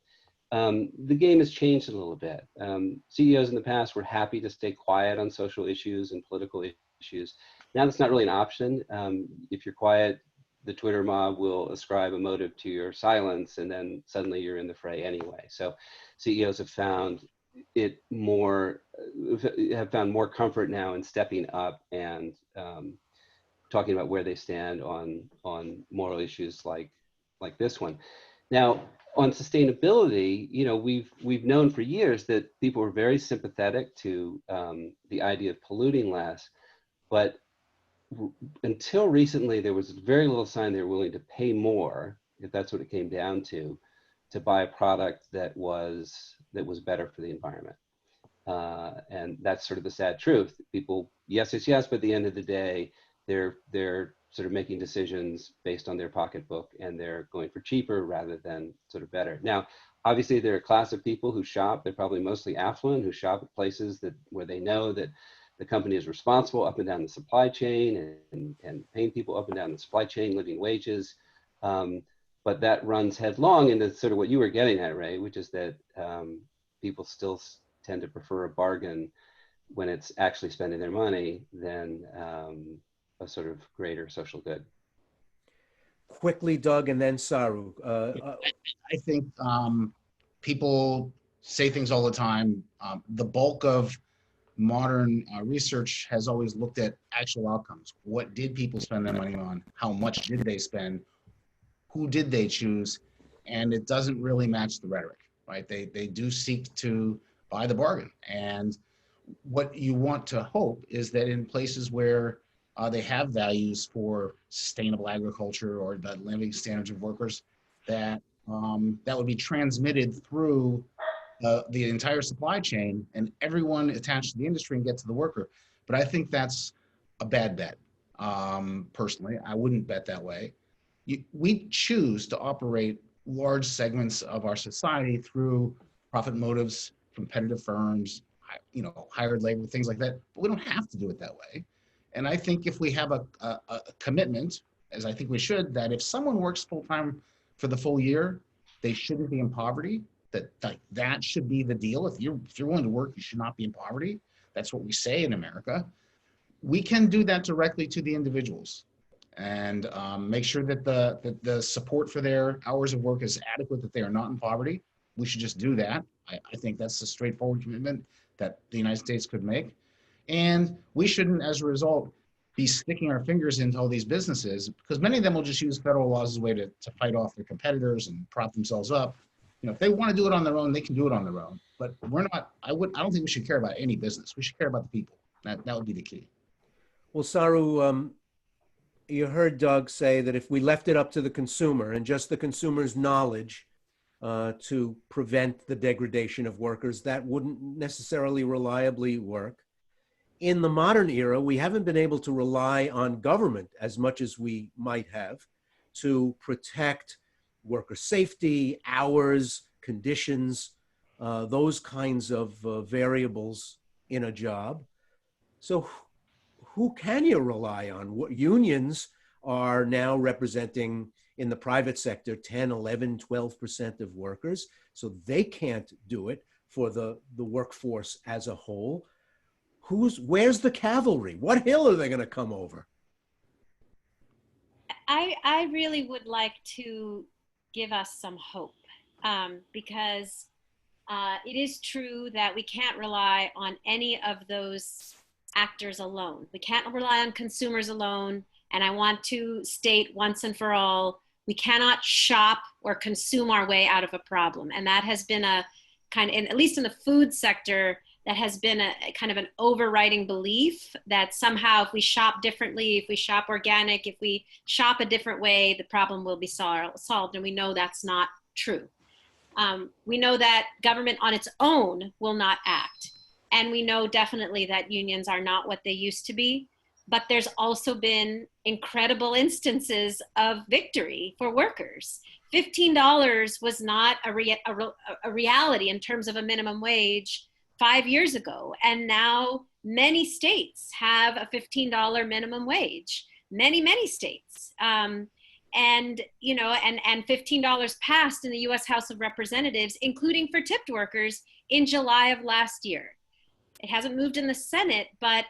The game has changed a little bit. CEOs in the past were happy to stay quiet on social issues and political issues. Now that's not really an option. If you're quiet, the Twitter mob will ascribe a motive to your silence, and then suddenly you're in the fray anyway. So CEOs have found more comfort now in stepping up and talking about where they stand on moral issues like this one. Now, on sustainability, we've known for years that people were very sympathetic to the idea of polluting less, but until recently, there was very little sign they were willing to pay more, if that's what it came down to buy a product that was better for the environment. And that's sort of the sad truth. People, yes, but at the end of the day, they're sort of making decisions based on their pocketbook, and they're going for cheaper rather than sort of better. Now, obviously, there are a class of people who shop. They're probably mostly affluent, who shop at places where they know that the company is responsible up and down the supply chain and paying people up and down the supply chain, living wages. But that runs headlong into sort of what you were getting at, Ray, which is that people still tend to prefer a bargain when it's actually spending their money than a sort of greater social good. Quickly, Doug, and then Saru. I think people say things all the time. The bulk of modern research has always looked at actual outcomes. What did people spend their money on? How much did they spend? Who did they choose? And it doesn't really match the rhetoric, right? They do seek to buy the bargain. And what you want to hope is that in places where they have values for sustainable agriculture or the living standards of workers, that that would be transmitted through the entire supply chain and everyone attached to the industry and get to the worker. But I think that's a bad bet. Personally, I wouldn't bet that way. We choose to operate large segments of our society through profit motives, competitive firms, hired labor, things like that. But we don't have to do it that way. And I think if we have a commitment, as I think we should, that if someone works full-time for the full year, they shouldn't be in poverty. That should be the deal. If you're willing to work, you should not be in poverty. That's what we say in America. We can do that directly to the individuals and make sure that the support for their hours of work is adequate, that they are not in poverty. We should just do that. I think that's a straightforward commitment that the United States could make. And we shouldn't, as a result, be sticking our fingers into all these businesses, because many of them will just use federal laws as a way to fight off their competitors and prop themselves up. If they want to do it on their own, they can do it on their own. But we're not. I don't think we should care about any business. We should care about the people. That would be the key. Well, Saru, you heard Doug say that if we left it up to the consumer and just the consumer's knowledge to prevent the degradation of workers, that wouldn't necessarily reliably work. In the modern era, we haven't been able to rely on government as much as we might have to protect worker safety, hours, conditions, those kinds of variables in a job. So who can you rely on? What unions are now representing in the private sector 10, 11, 12% of workers, so they can't do it for the workforce as a whole. Where's the cavalry? What hill are they going to come over? I really would like to give us some hope because it is true that we can't rely on any of those actors alone. We can't rely on consumers alone. And I want to state once and for all, we cannot shop or consume our way out of a problem. And that has been a kind of, at least in the food sector, that has been a kind of an overriding belief that somehow if we shop differently, if we shop organic, if we shop a different way, the problem will be solved. And we know that's not true. We know that government on its own will not act. And we know definitely that unions are not what they used to be. But there's also been incredible instances of victory for workers. $15 was not a reality in terms of a minimum wage 5 years ago. And now many states have a $15 minimum wage, many states. And $15 passed in the US House of Representatives, including for tipped workers in July of last year. It hasn't moved in the Senate, but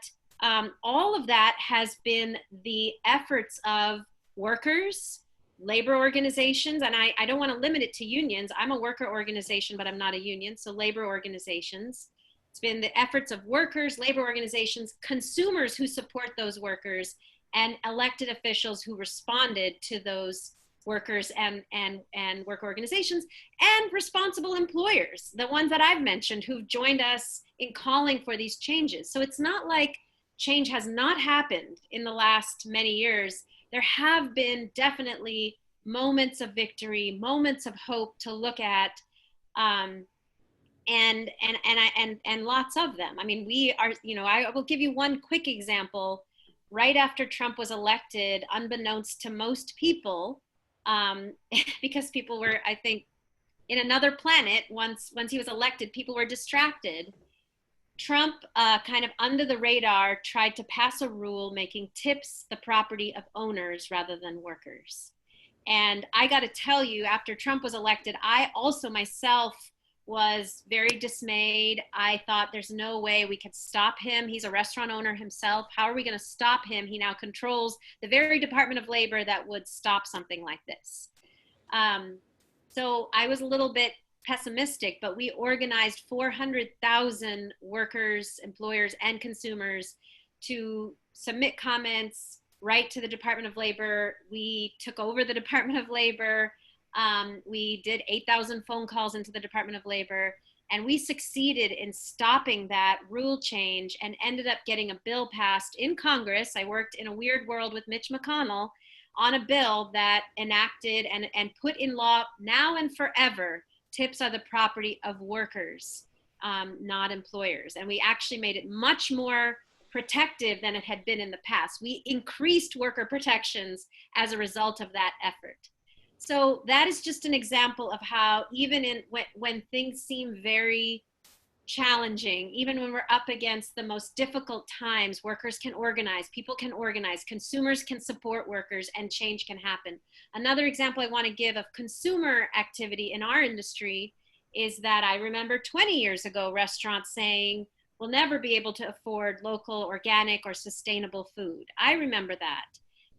all of that has been the efforts of workers, labor organizations, and I don't want to limit it to unions. I'm a worker organization, but I'm not a union, so labor organizations. It's been the efforts of workers, labor organizations, consumers who support those workers, and elected officials who responded to those workers and work organizations, and responsible employers, the ones that I've mentioned who've joined us in calling for these changes. So it's not like change has not happened in the last many years. There have been definitely moments of victory, moments of hope to look at, and lots of them. I mean, we are, I will give you one quick example. right after Trump was elected, unbeknownst to most people, because people were, I think, in another planet once he was elected, people were distracted. Trump, kind of under the radar, tried to pass a rule making tips the property of owners rather than workers. And I got to tell you, after Trump was elected, I also myself was very dismayed. I thought there's no way we could stop him. He's a restaurant owner himself. How are we going to stop him? He now controls the very Department of Labor that would stop something like this. So I was a little bit pessimistic, but we organized 400,000 workers, employers, and consumers to submit comments, write to the Department of Labor. We took over the Department of Labor. We did 8,000 phone calls into the Department of Labor, and we succeeded in stopping that rule change and ended up getting a bill passed in Congress. I worked in a weird world with Mitch McConnell on a bill that enacted and put in law now and forever, tips are the property of workers, not employers. And we actually made it much more protective than it had been in the past. We increased worker protections as a result of that effort. So that is just an example of how even when things seem very challenging, even when we're up against the most difficult times, workers can organize, people can organize, consumers can support workers, and change can happen. Another example I want to give of consumer activity in our industry is that I remember 20 years ago, restaurants saying, we'll never be able to afford local, organic, or sustainable food. I remember that.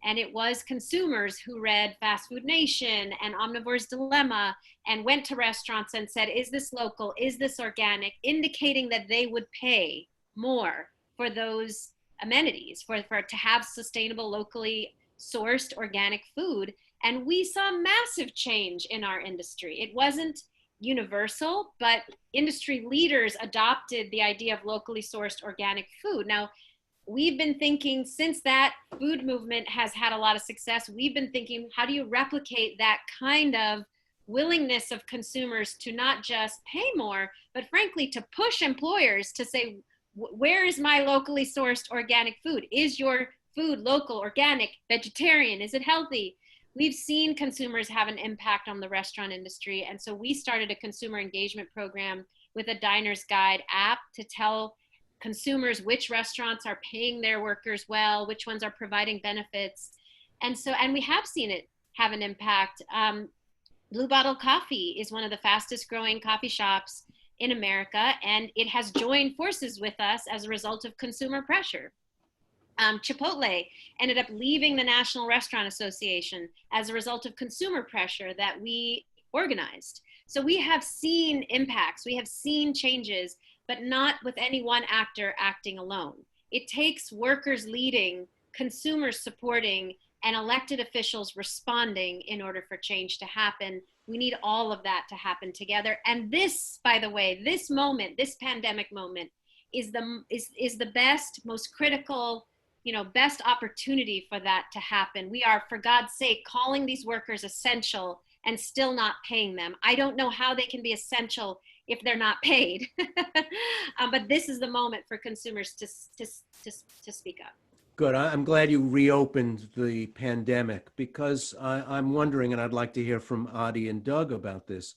And it was consumers who read Fast Food Nation and Omnivore's Dilemma and went to restaurants and said, is this local? Is this organic? Indicating that they would pay more for those amenities, for to have sustainable, locally sourced organic food. And we saw massive change in our industry. It wasn't universal, but industry leaders adopted the idea of locally sourced organic food. Now, we've been thinking since that food movement has had a lot of success, we've been thinking, how do you replicate that kind of willingness of consumers to not just pay more, but frankly, to push employers to say, where is my locally sourced organic food? Is your food local, organic, vegetarian? Is it healthy? We've seen consumers have an impact on the restaurant industry. And so we started a consumer engagement program with a Diner's Guide app to tell consumers which restaurants are paying their workers well, which ones are providing benefits. And we have seen it have an impact. Blue Bottle Coffee is one of the fastest growing coffee shops in America, and it has joined forces with us as a result of consumer pressure. Chipotle ended up leaving the National Restaurant Association as a result of consumer pressure that we organized. So we have seen impacts, we have seen changes, but not with any one actor acting alone. It takes workers leading, consumers supporting, and elected officials responding in order for change to happen. We need all of that to happen together. And this, by the way, this moment, this pandemic moment, is the best, most critical, best opportunity for that to happen. We are, for God's sake, calling these workers essential and still not paying them. I don't know how they can be essential if they're not paid. But this is the moment for consumers to speak up. Good. I'm glad you reopened the pandemic, because I'm wondering, and I'd like to hear from Adi and Doug about this,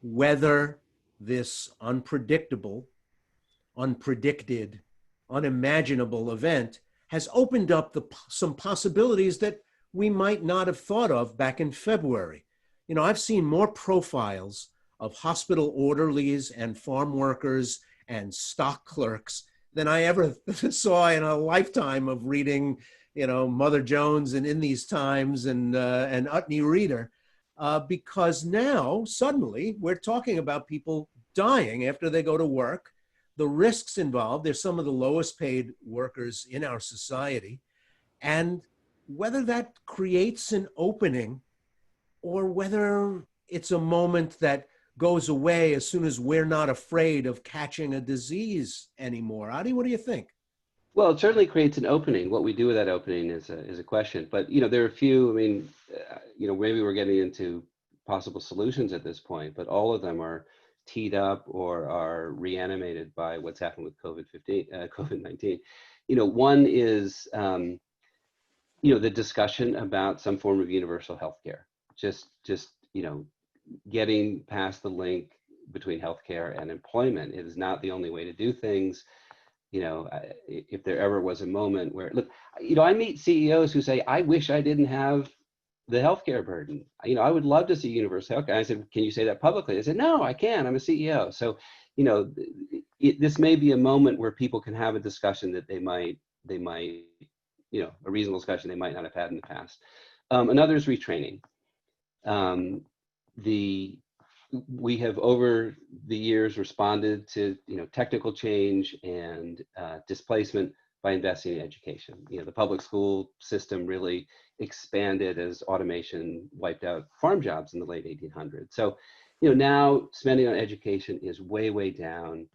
whether this unpredictable, unpredicted, unimaginable event has opened up some possibilities that we might not have thought of back in February. I've seen more profiles of hospital orderlies and farm workers and stock clerks than I ever saw in a lifetime of reading, Mother Jones and In These Times and Utne Reader, because now suddenly we're talking about people dying after they go to work, the risks involved. They're some of the lowest paid workers in our society, and whether that creates an opening or whether it's a moment that goes away as soon as we're not afraid of catching a disease anymore. Adi, what do you think? Well, it certainly creates an opening. What we do with that opening is a question. But there are a few. Maybe we're getting into possible solutions at this point, but all of them are teed up or are reanimated by what's happened with COVID-19. One is the discussion about some form of universal health care, just getting past the link between healthcare and employment. It is not the only way to do things. If there ever was a moment where, look, I meet CEOs who say, I wish I didn't have the healthcare burden. I would love to see universal healthcare. I said, can you say that publicly? They said, no, I can't. I'm a CEO. So, this may be a moment where people can have a discussion that they might, a reasonable discussion they might not have had in the past. Another is retraining. We have over the years responded to technical change and displacement by investing in education. The public school system really expanded as automation wiped out farm jobs in the late 1800s. So now spending on education is way, way down.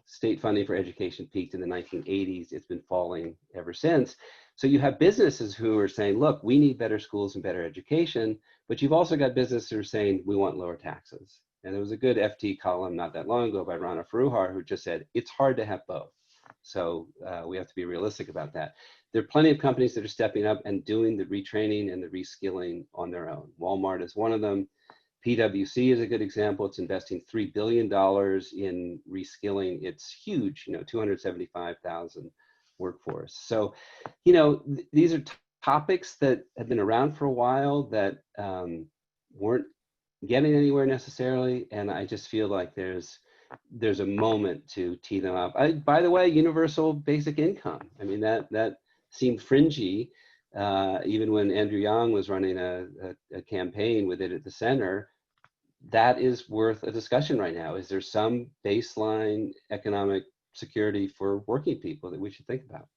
State funding for education peaked in the 1980s. It's been falling ever since. So you have businesses who are saying, look, we need better schools and better education, but you've also got businesses who are saying, we want lower taxes. And there was a good FT column not that long ago by Rana Foroohar who just said, it's hard to have both. So we have to be realistic about that. There are plenty of companies that are stepping up and doing the retraining and the reskilling on their own. Walmart is one of them. PwC is a good example. It's investing $3 billion in reskilling. It's huge, 275,000 workforce. So, these are topics that have been around for a while that weren't getting anywhere necessarily. And I just feel like there's a moment to tee them up. By the way, universal basic income. I mean, that seemed fringy, even when Andrew Yang was running a campaign with it at the center. That is worth a discussion right now. Is there some baseline economic security for working people that we should think about?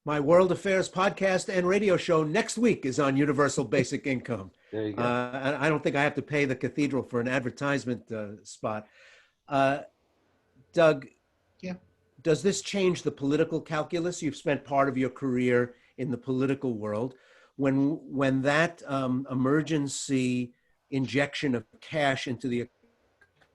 My World Affairs podcast and radio show next week is on universal basic income. There you go. I don't think I have to pay the Cathedral for an advertisement spot. Doug, yeah. Does this change the political calculus? You've spent part of your career in the political world. When that emergency injection of cash into the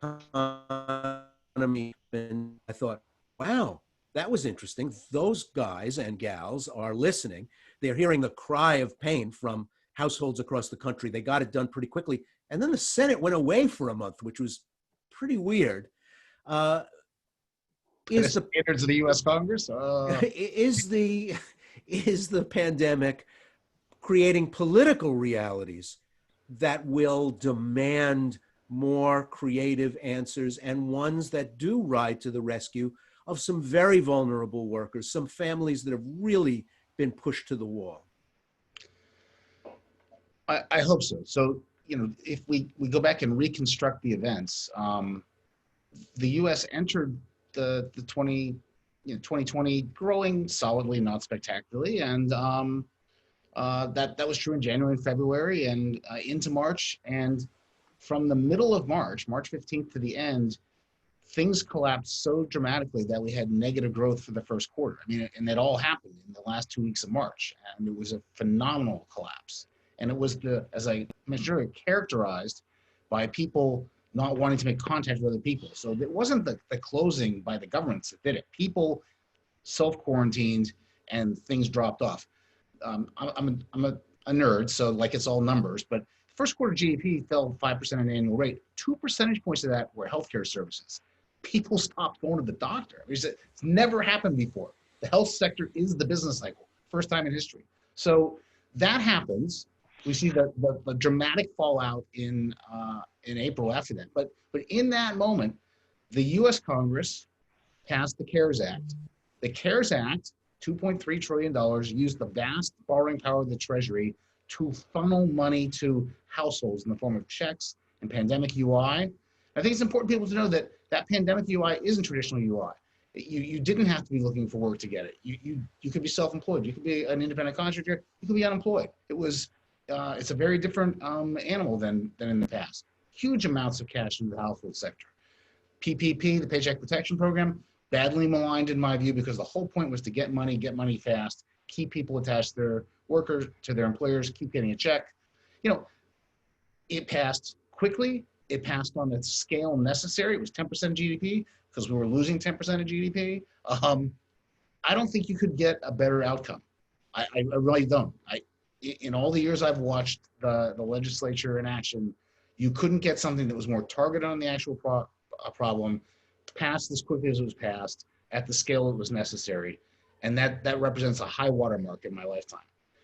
economy, and I thought, wow, that was interesting. Those guys and gals are listening. They're hearing the cry of pain from households across the country. They got it done pretty quickly. And then the Senate went away for a month, which was pretty weird. Is the standards of the U.S. Congress? Is the pandemic creating political realities that will demand more creative answers and ones that do ride to the rescue of some very vulnerable workers, some families that have really been pushed to the wall? I hope so. So, if we go back and reconstruct the events, the U.S. entered the 2020 growing solidly, not spectacularly, and that was true in January and February and into March. And from the middle of March 15th to the end, things collapsed so dramatically that we had negative growth for the first quarter. I mean, and it all happened in the last 2 weeks of March, and it was a phenomenal collapse. And it was as I mentioned earlier, characterized by people not wanting to make contact with other people. So it wasn't the closing by the governments that did it. People self-quarantined and things dropped off. I'm a nerd, so it's all numbers, but first quarter GDP fell 5% at an annual rate. 2 percentage points of that were healthcare services. People stopped going to the doctor. It's never happened before. The health sector is the business cycle, first time in history. So that happens. We see the dramatic fallout in April after that. But in that moment, the U.S. Congress passed the CARES Act. The CARES Act, $2.3 trillion, used the vast borrowing power of the Treasury to funnel money to households in the form of checks and pandemic UI. I think it's important for people to know that pandemic UI isn't traditional UI. You didn't have to be looking for work to get it. You could be self-employed. You could be an independent contractor. You could be unemployed. It's a very different animal than in the past. Huge amounts of cash into the household sector. PPP, the Paycheck Protection Program, badly maligned in my view because the whole point was to get money fast, keep people attached to their workers, to their employers, keep getting a check. It passed quickly. It passed on the scale necessary. It was 10% of GDP because we were losing 10% of GDP. I don't think you could get a better outcome. I really don't. in all the years I've watched the legislature in action, you couldn't get something that was more targeted on the actual problem, passed as quickly as it was passed, at the scale it was necessary. And that represents a high watermark in my lifetime.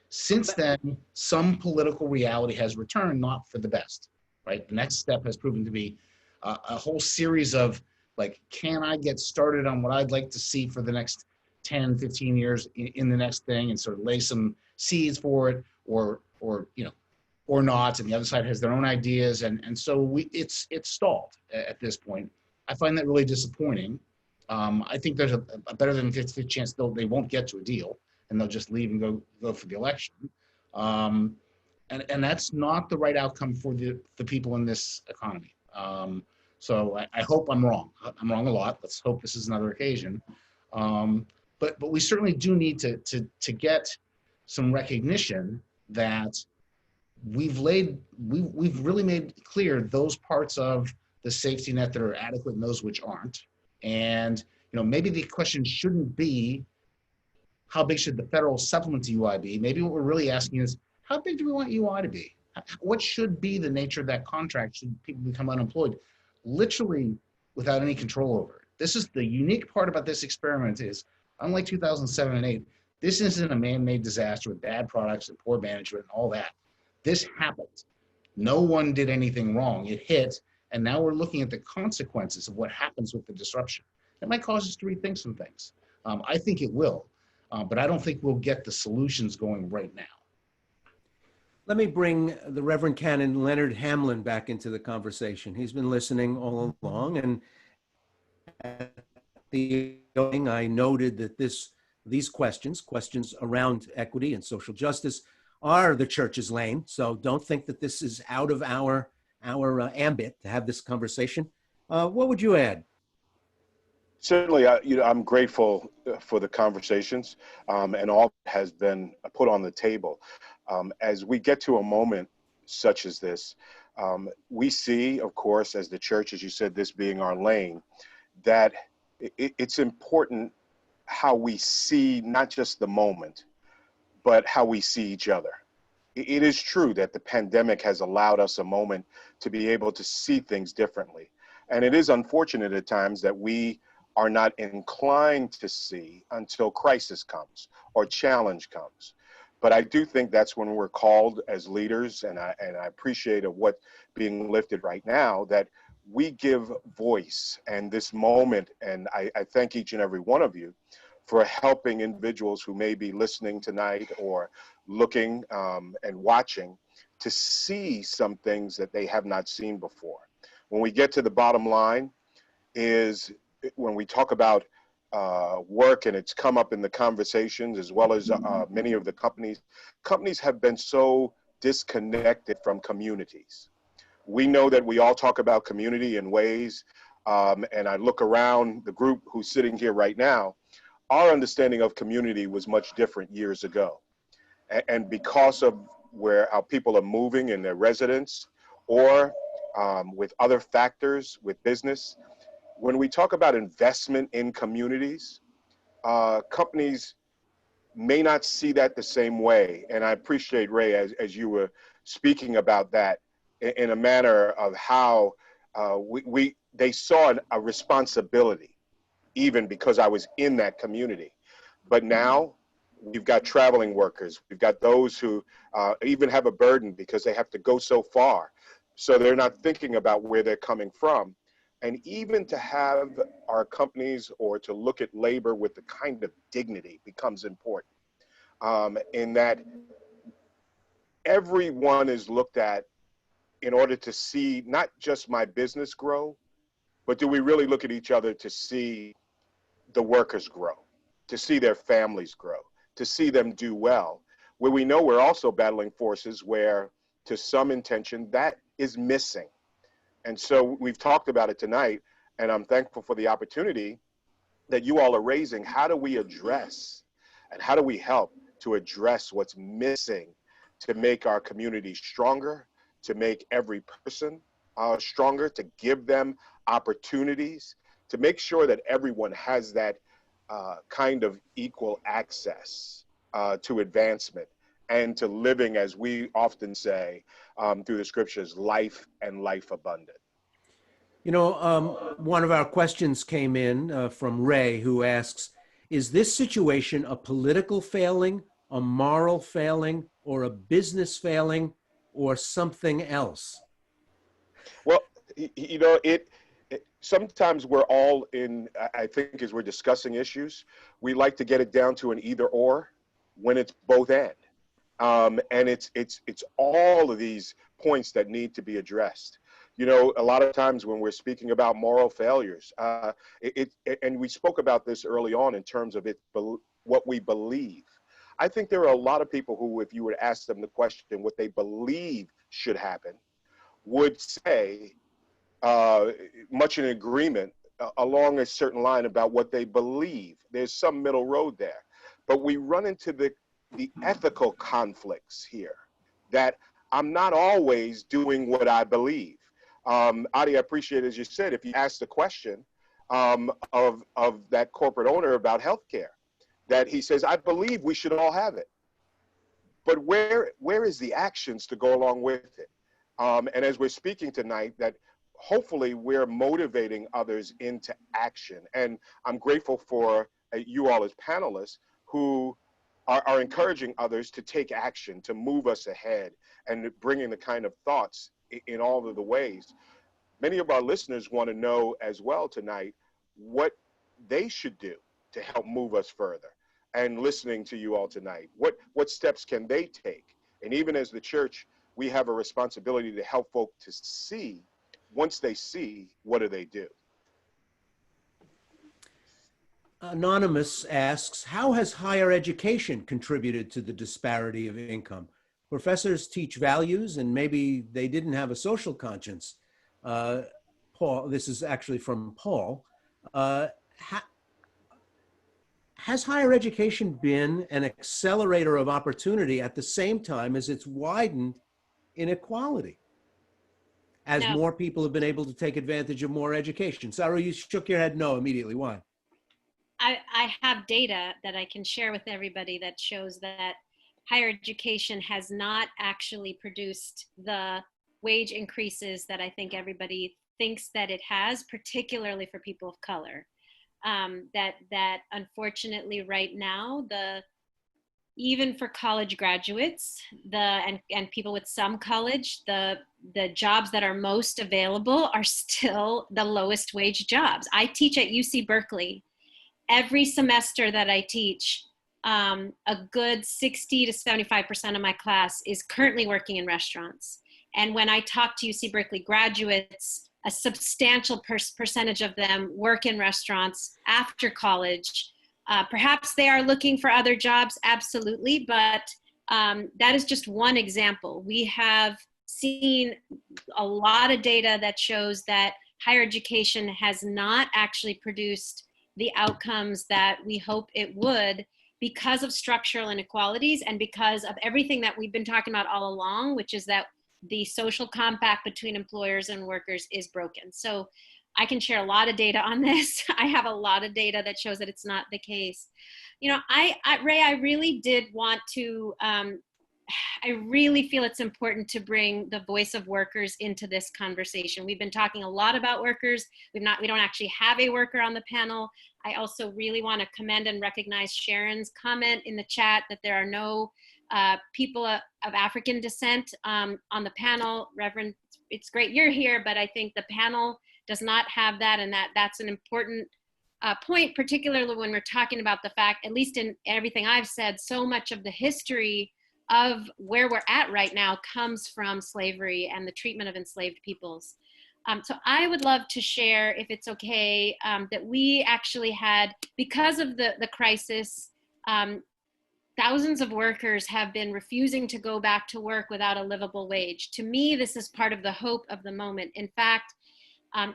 Since then, some political reality has returned, not for the best, right? The next step has proven to be a whole series of, like, can I get started on what I'd like to see for the next 10, 15 years in the next thing, and sort of lay some seeds for it, or not. And the other side has their own ideas. And so it's stalled at this point. I find that really disappointing. I think there's a better than 50% chance they won't get to a deal, and they'll just leave and go for the election. And that's not the right outcome for the people in this economy. So I hope I'm wrong. I'm wrong a lot. Let's hope this is another occasion. But we certainly do need to get some recognition that we've really made clear those parts of the safety net that are adequate and those which aren't. And maybe the question shouldn't be how big should the federal supplement to UI be. Maybe what we're really asking is, how big do we want UI to be? What should be the nature of that contract should people become unemployed, literally without any control over it? This is the unique part about this experiment is, unlike 2007 and 8, this isn't a man-made disaster with bad products and poor management and all that. This happened. No one did anything wrong. It hit, and now we're looking at the consequences of what happens with the disruption. It might cause us to rethink some things. I think it will, but I don't think we'll get the solutions going right now. Let me bring the Reverend Canon Leonard Hamlin back into the conversation. He's been listening all along, and at the beginning, I noted that these questions around equity and social justice are the church's lane. So don't think that this is out of our ambit to have this conversation. What would you add? Certainly, I'm grateful for the conversations and all that has been put on the table. As we get to a moment such as this, we see, of course, as the church, as you said, this being our lane, that it's important how we see not just the moment, but how we see each other. It is true that the pandemic has allowed us a moment to be able to see things differently. And it is unfortunate at times that we are not inclined to see until crisis comes or challenge comes. But I do think that's when we're called as leaders, and I appreciate of what being lifted right now, that we give voice and this moment, and I thank each and every one of you for helping individuals who may be listening tonight or looking and watching to see some things that they have not seen before. When we get to the bottom line is when we talk about work, and it's come up in the conversations as well as many of the companies have been so disconnected from communities. We know that we all talk about community in ways, and I look around the group who's sitting here right now, our understanding of community was much different years ago. And because of where our people are moving in their residence or with other factors with business, when we talk about investment in communities, companies may not see that the same way. And I appreciate, Ray, as you were speaking about that in a manner of how they saw a responsibility, even because I was in that community. But now we've got traveling workers. We've got those who even have a burden because they have to go so far. So they're not thinking about where they're coming from. And even to have our companies or to look at labor with the kind of dignity becomes important, in that everyone is looked at in order to see not just my business grow, but do we really look at each other to see the workers grow, to see their families grow, to see them do well, where we know we're also battling forces where to some intention that is missing. And so we've talked about it tonight, and I'm thankful for the opportunity that you all are raising. How do we address and how do we help to address what's missing to make our community stronger, to make every person stronger, to give them opportunities, to make sure that everyone has that kind of equal access to advancement and to living, as we often say through the scriptures, life and life abundant. You know, one of our questions came in from Ray, who asks, is this situation a political failing, a moral failing, or a business failing, or something else? Well, you know, sometimes we're all in, I think, as we're discussing issues, we like to get it down to an either or when it's both and. And it's all of these points that need to be addressed. You know, a lot of times when we're speaking about moral failures, and we spoke about this early on in terms of what we believe. I think there are a lot of people who, if you were to ask them the question, what they believe should happen, would say, much in agreement along a certain line about what they believe. There's some middle road there. But we run into the ethical conflicts here, that I'm not always doing what I believe. Adi, I appreciate, as you said, if you ask the question of that corporate owner about healthcare, that he says, I believe we should all have it. But where is the actions to go along with it? And as we're speaking tonight, that hopefully we're motivating others into action. And I'm grateful for you all as panelists who are encouraging others to take action, to move us ahead, and bringing the kind of thoughts in all of the ways. Many of our listeners want to know as well tonight what they should do to help move us further. And listening to you all tonight, what steps can they take? And even as the church, we have a responsibility to help folk to see, once they see, what do they do? Anonymous asks, how has higher education contributed to the disparity of income? Professors teach values and maybe they didn't have a social conscience. Paul, this is actually from Paul. Has higher education been an accelerator of opportunity at the same time as it's widened inequality? As No. more people have been able to take advantage of more education? Saru, you shook your head no immediately. Why? I have data that I can share with everybody that shows that higher education has not actually produced the wage increases that I think everybody thinks that it has, particularly for people of color. That unfortunately right now, even for college graduates, and people with some college, the jobs that are most available are still the lowest wage jobs. I teach at UC Berkeley. Every semester that I teach, a good 60 to 75% of my class is currently working in restaurants. And when I talk to UC Berkeley graduates, a substantial percentage of them work in restaurants after college. Perhaps they are looking for other jobs, absolutely, but that is just one example. We have seen a lot of data that shows that higher education has not actually produced the outcomes that we hope it would because of structural inequalities and because of everything that we've been talking about all along, which is that the social compact between employers and workers is broken. So I can share a lot of data on this. I have a lot of data that shows that it's not the case. You know, Ray, I really did want to, I really feel it's important to bring the voice of workers into this conversation. We've been talking a lot about workers. We don't actually have a worker on the panel. I also really want to commend and recognize Sharon's comment in the chat that there are no people of African descent on the panel. Reverend, it's great you're here, but I think the panel does not have that, and that's an important point, particularly when we're talking about the fact, at least in everything I've said, so much of the history of where we're at right now comes from slavery and the treatment of enslaved peoples. So I would love to share, if it's okay, that we actually had, because of the crisis, thousands of workers have been refusing to go back to work without a livable wage. To me, this is part of the hope of the moment. In fact,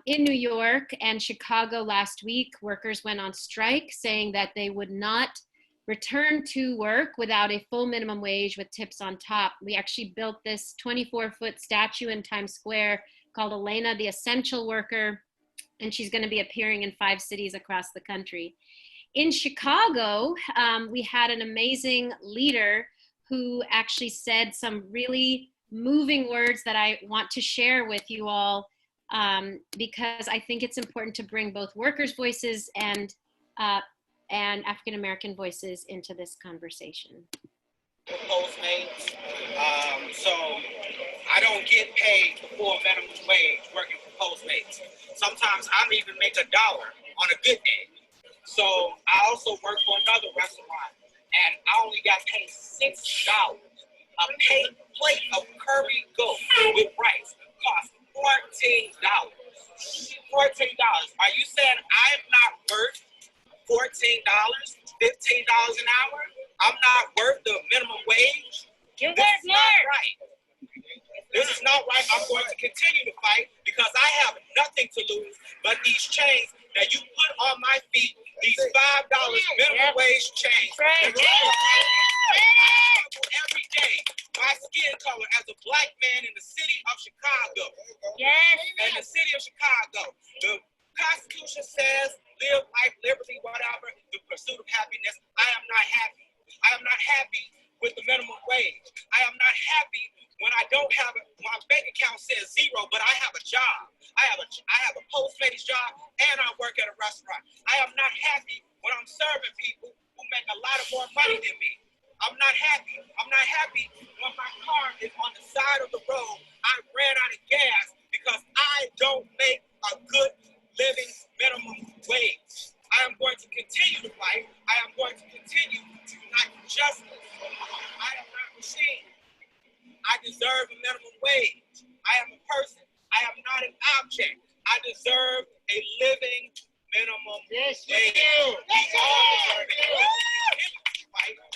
in New York and Chicago last week, workers went on strike saying that they would not return to work without a full minimum wage with tips on top. We actually built this 24-foot statue in Times Square called Elena, the Essential Worker, and she's going to be appearing in 5 cities across the country. In Chicago, we had an amazing leader who actually said some really moving words that I want to share with you all, because I think it's important to bring both workers' voices and African-American voices into this conversation. Postmates. So I don't get paid the full minimum wage working for Postmates. Sometimes I don't even make $1 on a good day. So I also work for another restaurant, and I only got paid $6. A plate of curry goat with rice costs $14. $14. Are you saying I'm not worth $14, $15 an hour? I'm not worth the minimum wage? This is not right. This is not right. I'm going to continue to fight because I have nothing to lose but these chains that you put on my feet, these $5 minimum wage chains. Right. Every day, my skin color as a black man in the city of Chicago. Yes. In the city of Chicago, the Constitution says live life, liberty, whatever, the pursuit of happiness. I am not happy. I am not happy with the minimum wage. I am not happy when I don't have my bank account says zero, but I have a job. I have a Postmates job and I work at a restaurant. I am not happy when I'm serving people who make a lot of more money than me. I'm not happy. I'm not happy when my car is on the side of the road. I ran out of gas because I don't make a good living minimum wage. I am going to continue to fight. I am going to continue to unite for justice. I am not machine. I deserve a minimum wage. I am a person. I am not an object. I deserve a living minimum wage. We all deserve it.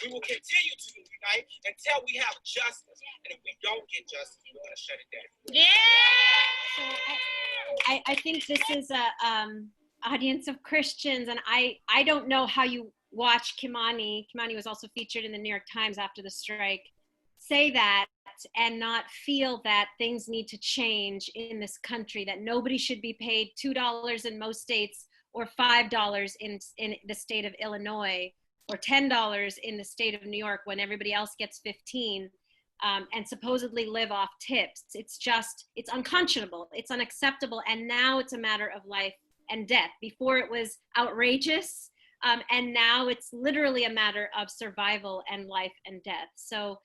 We will continue to unite until we have justice. And if we don't get justice, we're going to shut it down. So I think this is a audience of Christians, and I don't know how you watch Kimani. Kimani was also featured in the New York Times after the strike. Say that and not feel that things need to change in this country, that nobody should be paid $2 in most states or $5 in the state of Illinois or $10 in the state of New York when everybody else gets 15, and supposedly live off tips. It's unconscionable, it's unacceptable, and now it's a matter of life and death. Before it was outrageous, and now it's literally a matter of survival and life and death. So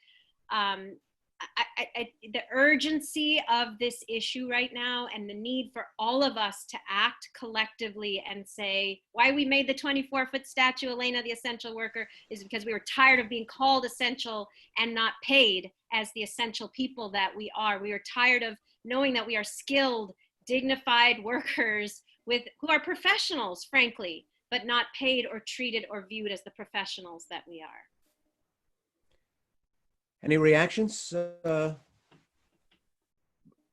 the urgency of this issue right now and the need for all of us to act collectively and say why we made the 24-foot statue, Elena, the essential worker, is because we were tired of being called essential and not paid as the essential people that we are. We are tired of knowing that we are skilled, dignified workers who are professionals, frankly, but not paid or treated or viewed as the professionals that we are. Any reactions? But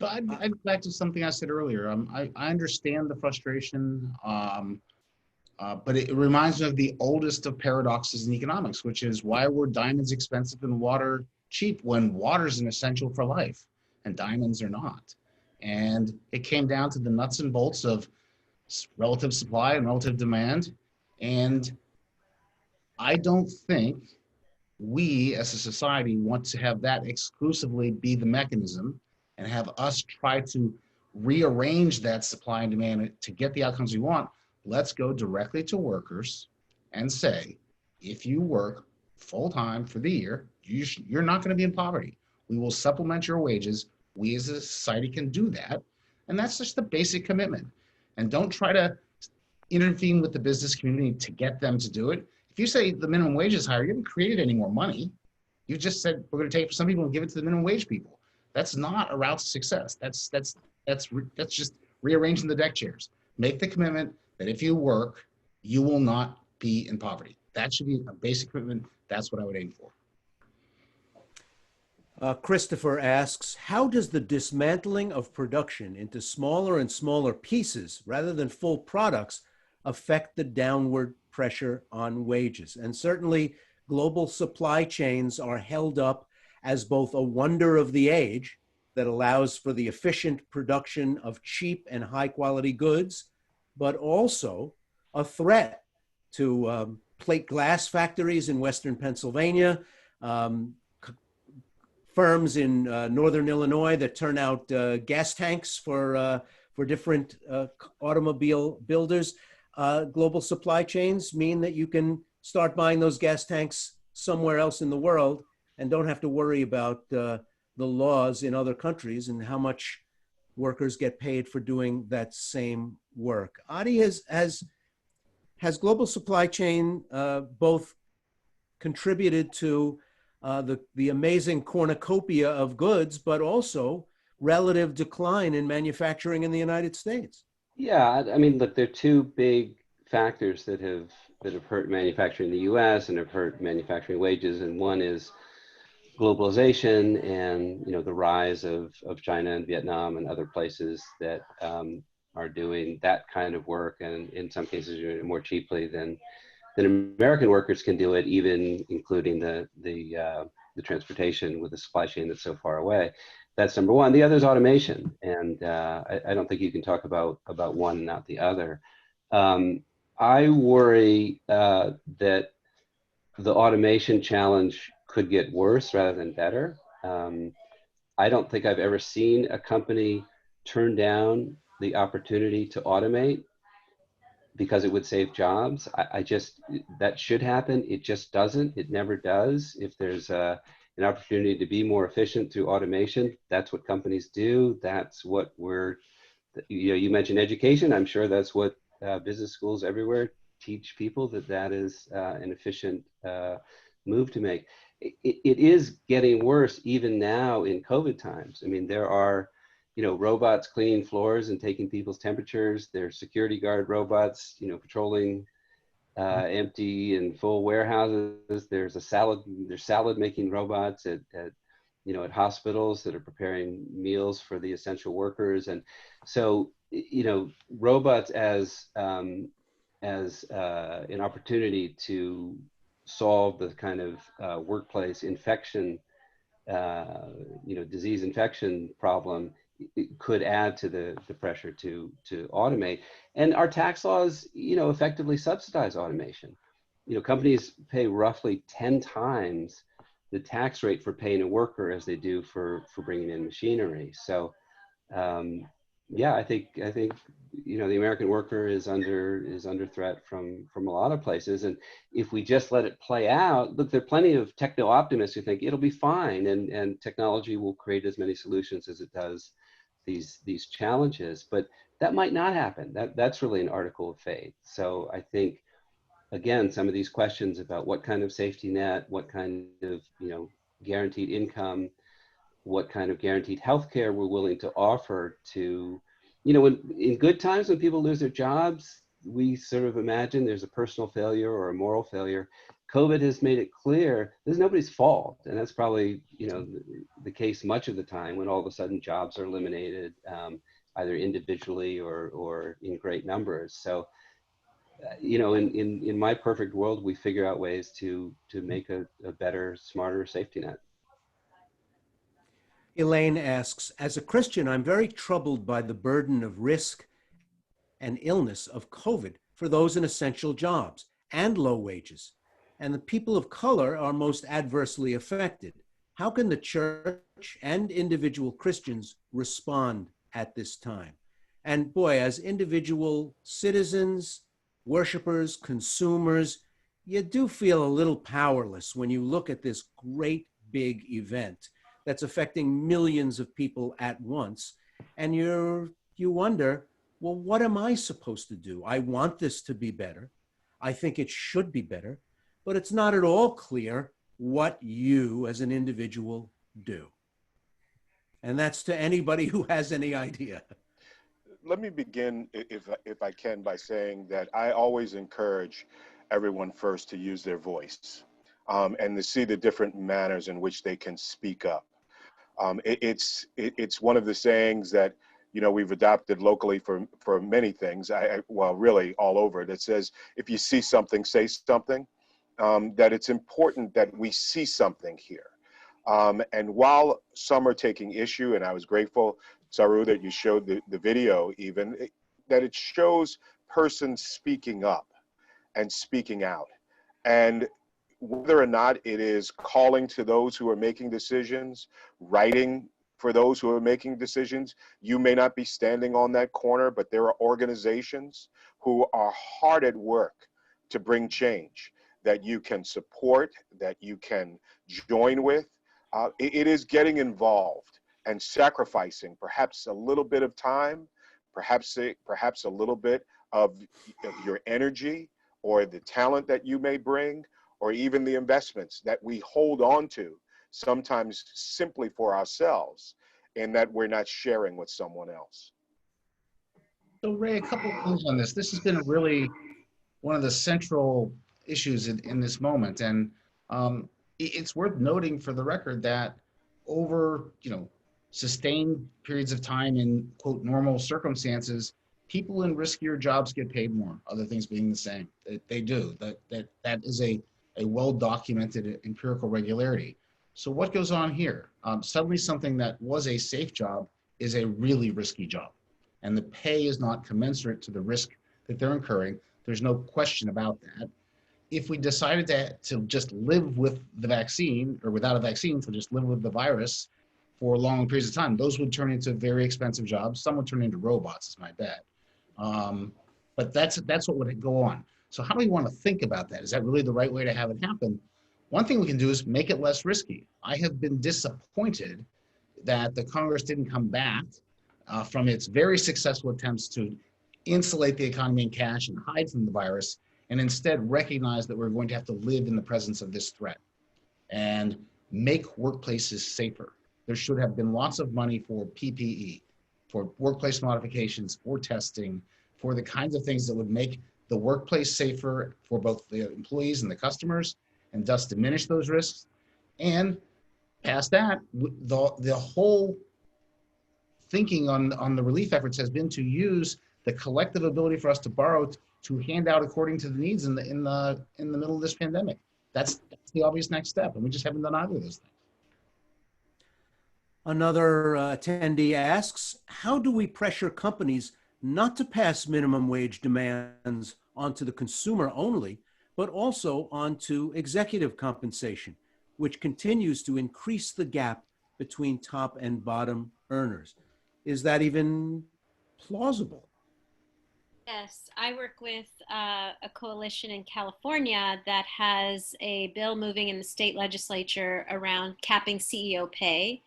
I'd go back to something I said earlier. I understand the frustration, but it reminds me of the oldest of paradoxes in economics, which is why were diamonds expensive and water cheap when water is an essential for life and diamonds are not? And it came down to the nuts and bolts of relative supply and relative demand. And I don't think we as a society want to have that exclusively be the mechanism and have us try to rearrange that supply and demand to get the outcomes we want. Let's go directly to workers and say, if you work full-time for the year, you're not going to be in poverty. We will supplement your wages. We as a society can do that. And that's just the basic commitment. And don't try to intervene with the business community to get them to do it. If you say the minimum wage is higher, you haven't created any more money. You just said we're going to take it from some people and give it to the minimum wage people. That's not a route to success. That's just rearranging the deck chairs. Make the commitment that if you work, you will not be in poverty. That should be a basic commitment. That's what I would aim for. Christopher asks, how does the dismantling of production into smaller and smaller pieces rather than full products affect the downward pressure on wages? And certainly global supply chains are held up as both a wonder of the age that allows for the efficient production of cheap and high quality goods, but also a threat to plate glass factories in Western Pennsylvania, firms in northern Illinois that turn out gas tanks for different automobile builders. Global supply chains mean that you can start buying those gas tanks somewhere else in the world and don't have to worry about the laws in other countries and how much workers get paid for doing that same work. Adi, has global supply chain both contributed to the amazing cornucopia of goods, but also relative decline in manufacturing in the United States? Yeah, I mean, look, there are two big factors that have hurt manufacturing in the U.S. and have hurt manufacturing wages, and one is globalization and the rise of China and Vietnam and other places that are doing that kind of work, and in some cases doing it more cheaply than American workers can do it, even including the transportation with the supply chain that's so far away. That's number one. The other is automation, and I don't think you can talk about one and not the other. I worry that the automation challenge could get worse rather than better. I don't think I've ever seen a company turn down the opportunity to automate because it would save jobs. That should happen. It just doesn't. It never does. If there's an opportunity to be more efficient through automation, that's what companies do. That's what you mentioned education. I'm sure that's what business schools everywhere teach people, that is an efficient move to make. It is getting worse even now in COVID times. I mean, there are robots cleaning floors and taking people's temperatures. There's security guard robots, patrolling empty and full warehouses. There's salad making robots at hospitals that are preparing meals for the essential workers. And so, robots as an opportunity to solve the kind of workplace infection, disease infection problem, it could add to the pressure to automate. And our tax laws, effectively subsidize automation. Companies pay roughly 10 times the tax rate for paying a worker as they do for bringing in machinery. So, yeah, I think the American worker is under threat from a lot of places. And if we just let it play out, look, there are plenty of techno optimists who think it'll be fine, and technology will create as many solutions as it does these challenges. But that might not happen. That's really an article of faith. So I think, again, some of these questions about what kind of safety net, what kind of guaranteed income, what kind of guaranteed healthcare we're willing to offer to, in good times when people lose their jobs, we sort of imagine there's a personal failure or a moral failure. COVID has made it clear there's nobody's fault, and that's probably the case much of the time when all of a sudden jobs are eliminated, either individually or in great numbers. So, in my perfect world, we figure out ways to make a better, smarter safety net. Elaine asks, as a Christian, I'm very troubled by the burden of risk and illness of COVID for those in essential jobs and low wages. And the people of color are most adversely affected. How can the church and individual Christians respond at this time? And boy, as individual citizens, worshipers, consumers, you do feel a little powerless when you look at this great big event that's affecting millions of people at once. And you wonder, well, what am I supposed to do? I want this to be better. I think it should be better, but it's not at all clear what you as an individual do. And that's to anybody who has any idea. Let me begin, if I can, by saying that I always encourage everyone first to use their voice and to see the different manners in which they can speak up. It's one of the sayings that we've adopted locally for many things. Well, really all over. That says, if you see something, say something. That it's important that we see something here. And while some are taking issue, and I was grateful, Saru, that you showed the video even, that it shows persons speaking up and speaking out. And whether or not it is calling to those who are making decisions, writing for those who are making decisions, you may not be standing on that corner, but there are organizations who are hard at work to bring change that you can support, that you can join with. It is getting involved and sacrificing perhaps a little bit of time, perhaps a little bit of your energy or the talent that you may bring, or even the investments that we hold on to, sometimes simply for ourselves, and that we're not sharing with someone else. So Ray, a couple of things on this. This has been really one of the central issues in this moment. And it's worth noting for the record that over, sustained periods of time in quote normal circumstances, people in riskier jobs get paid more, other things being the same. They do. That is a well-documented empirical regularity. So what goes on here? Suddenly something that was a safe job is a really risky job. And the pay is not commensurate to the risk that they're incurring. There's no question about that. If we decided to just live with the vaccine, or without a vaccine, to just live with the virus for long periods of time, those would turn into very expensive jobs. Some would turn into robots, is my bet. But that's what would go on. So how do we want to think about that? Is that really the right way to have it happen? One thing we can do is make it less risky. I have been disappointed that the Congress didn't come back from its very successful attempts to insulate the economy in cash and hide from the virus, and instead recognize that we're going to have to live in the presence of this threat and make workplaces safer. There should have been lots of money for PPE, for workplace modifications, for testing, for the kinds of things that would make the workplace safer for both the employees and the customers, and thus diminish those risks. And past that, the whole thinking on the relief efforts has been to use the collective ability for us to borrow to hand out according to the needs in the middle of this pandemic. That's the obvious next step, and we just haven't done either of those things. Another attendee asks, how do we pressure companies not to pass minimum wage demands onto the consumer only, but also onto executive compensation, which continues to increase the gap between top and bottom earners? Is that even plausible? Yes, I work with a coalition in California that has a bill moving in the state legislature around capping CEO pay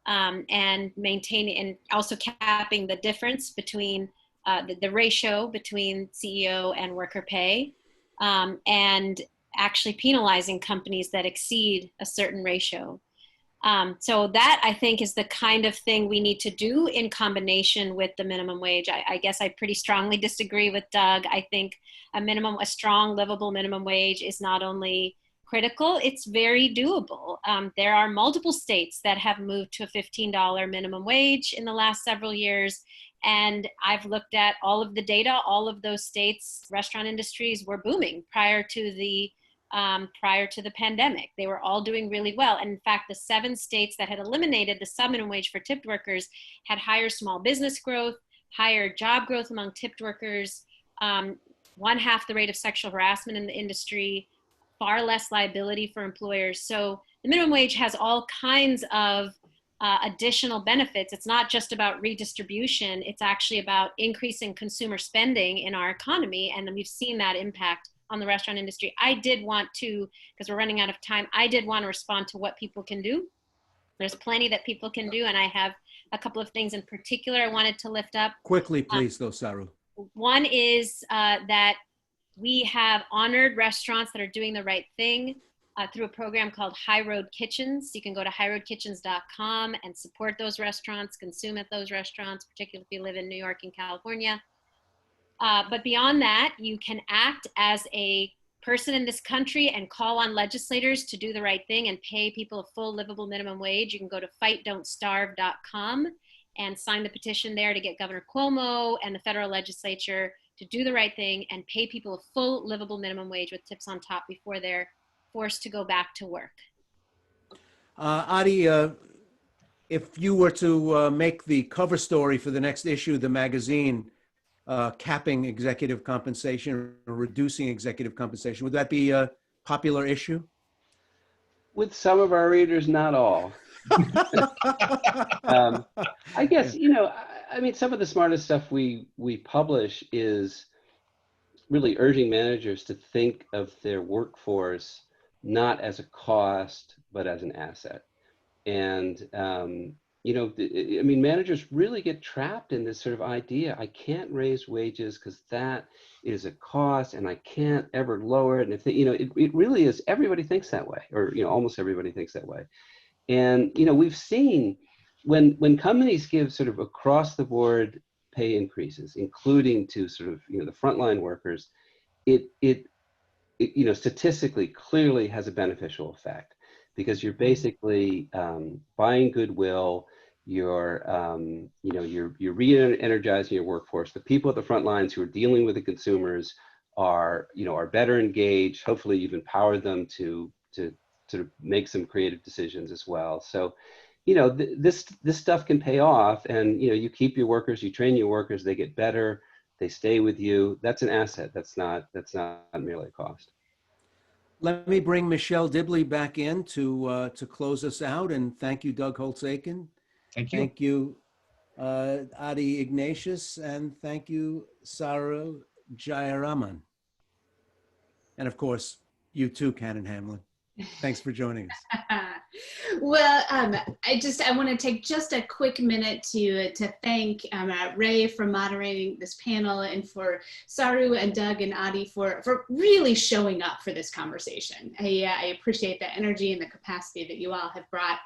and maintaining, and also capping the difference between the ratio between CEO and worker pay, and actually penalizing companies that exceed a certain ratio. So that, I think, is the kind of thing we need to do in combination with the minimum wage. I guess I pretty strongly disagree with Doug. I think a strong, livable minimum wage is not only critical, it's very doable. There are multiple states that have moved to a $15 minimum wage in the last several years. And I've looked at all of the data. All of those states, restaurant industries were booming prior to the pandemic. They were all doing really well. And in fact, the 7 states that had eliminated the sub-minimum wage for tipped workers had higher small business growth, higher job growth among tipped workers, 1/2 the rate of sexual harassment in the industry, far less liability for employers. So the minimum wage has all kinds of additional benefits. It's not just about redistribution. It's actually about increasing consumer spending in our economy. And then we've seen that impact on the restaurant industry. I did want to, because we're running out of time, I did want to respond to what people can do. There's plenty that people can do, and I have a couple of things in particular I wanted to lift up. Quickly, please, though, Saru. One is that we have honored restaurants that are doing the right thing through a program called High Road Kitchens. You can go to highroadkitchens.com and support those restaurants, consume at those restaurants, particularly if you live in New York and California. But beyond that, you can act as a person in this country and call on legislators to do the right thing and pay people a full livable minimum wage. You can go to fightdon'tstarve.com and sign the petition there to get Governor Cuomo and the federal legislature to do the right thing and pay people a full livable minimum wage with tips on top before they're forced to go back to work. Adi, if you were to make the cover story for the next issue of the magazine, capping executive compensation or reducing executive compensation, would that be popular issue? With some of our readers, not all. I guess, you know, I mean, some of the smartest stuff we publish is really urging managers to think of their workforce not as a cost, but as an asset. And, you know, I mean, managers really get trapped in this sort of idea, I can't raise wages because that is a cost and I can't ever lower it. And if they, you know, it really is, everybody thinks that way, or, you know, almost everybody thinks that way. And, you know, we've seen when companies give sort of across the board pay increases, including to sort of, you know, the frontline workers, it you know, statistically clearly has a beneficial effect, because you're basically buying goodwill, you're you know, you're re-energizing your workforce. The people at the front lines who are dealing with the consumers are, you know, are better engaged. Hopefully you've empowered them to sort of make some creative decisions as well. So, you know, this stuff can pay off, and, you know, you keep your workers, you train your workers, they get better, they stay with you. That's an asset. That's not merely a cost. Let me bring Michelle Dibley back in to close us out, and thank you, Doug Holtz-Eakin. Thank you. Thank you, Adi Ignatius, and thank you, Saru Jayaraman. And of course, you too, Canon Hamlin. Thanks for joining us. Well, I want to take just a quick minute to thank Ray for moderating this panel, and for Saru and Doug and Adi for really showing up for this conversation. I appreciate the energy and the capacity that you all have brought.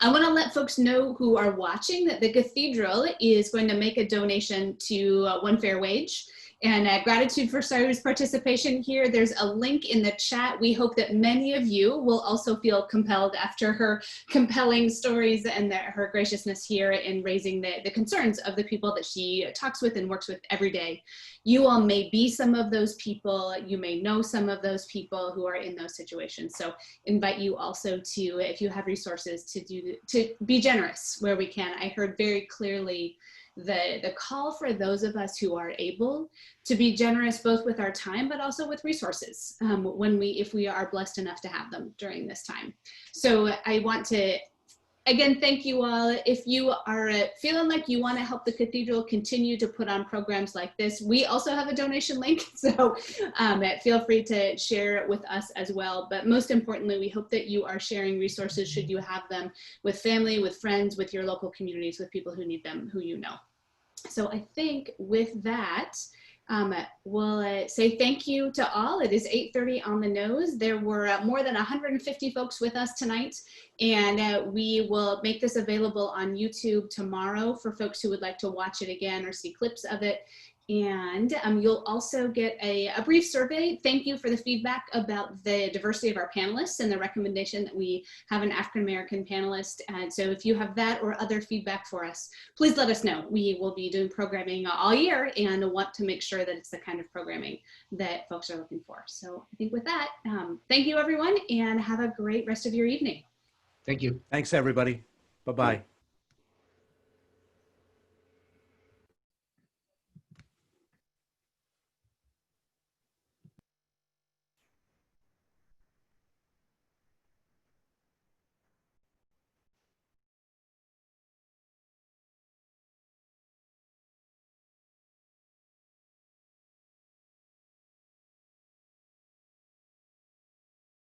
I want to let folks know who are watching that the Cathedral is going to make a donation to One Fair Wage. And gratitude for Saru's participation here. There's a link in the chat. We hope that many of you will also feel compelled, after her compelling stories and her graciousness here in raising the concerns of the people that she talks with and works with every day. You all may be some of those people. You may know some of those people who are in those situations. So invite you also to, if you have resources, to be generous where we can. I heard very clearly the call for those of us who are able to be generous, both with our time, but also with resources, if we are blessed enough to have them during this time. So I want to, again, thank you all. If you are feeling like you want to help the Cathedral continue to put on programs like this, we also have a donation link. So feel free to share it with us as well. But most importantly, we hope that you are sharing resources, should you have them, with family, with friends, with your local communities, with people who need them, who you know. So I think with that, we'll say thank you to all. It is 8:30 on the nose. There were more than 150 folks with us tonight, and we will make this available on YouTube tomorrow for folks who would like to watch it again or see clips of it. And you'll also get a brief survey. Thank you for the feedback about the diversity of our panelists and the recommendation that we have an African-American panelist. And so if you have that or other feedback for us, please let us know. We will be doing programming all year and want to make sure that it's the kind of programming that folks are looking for. So I think with that, thank you everyone, and have a great rest of your evening. Thank you. Thanks everybody. Bye-bye.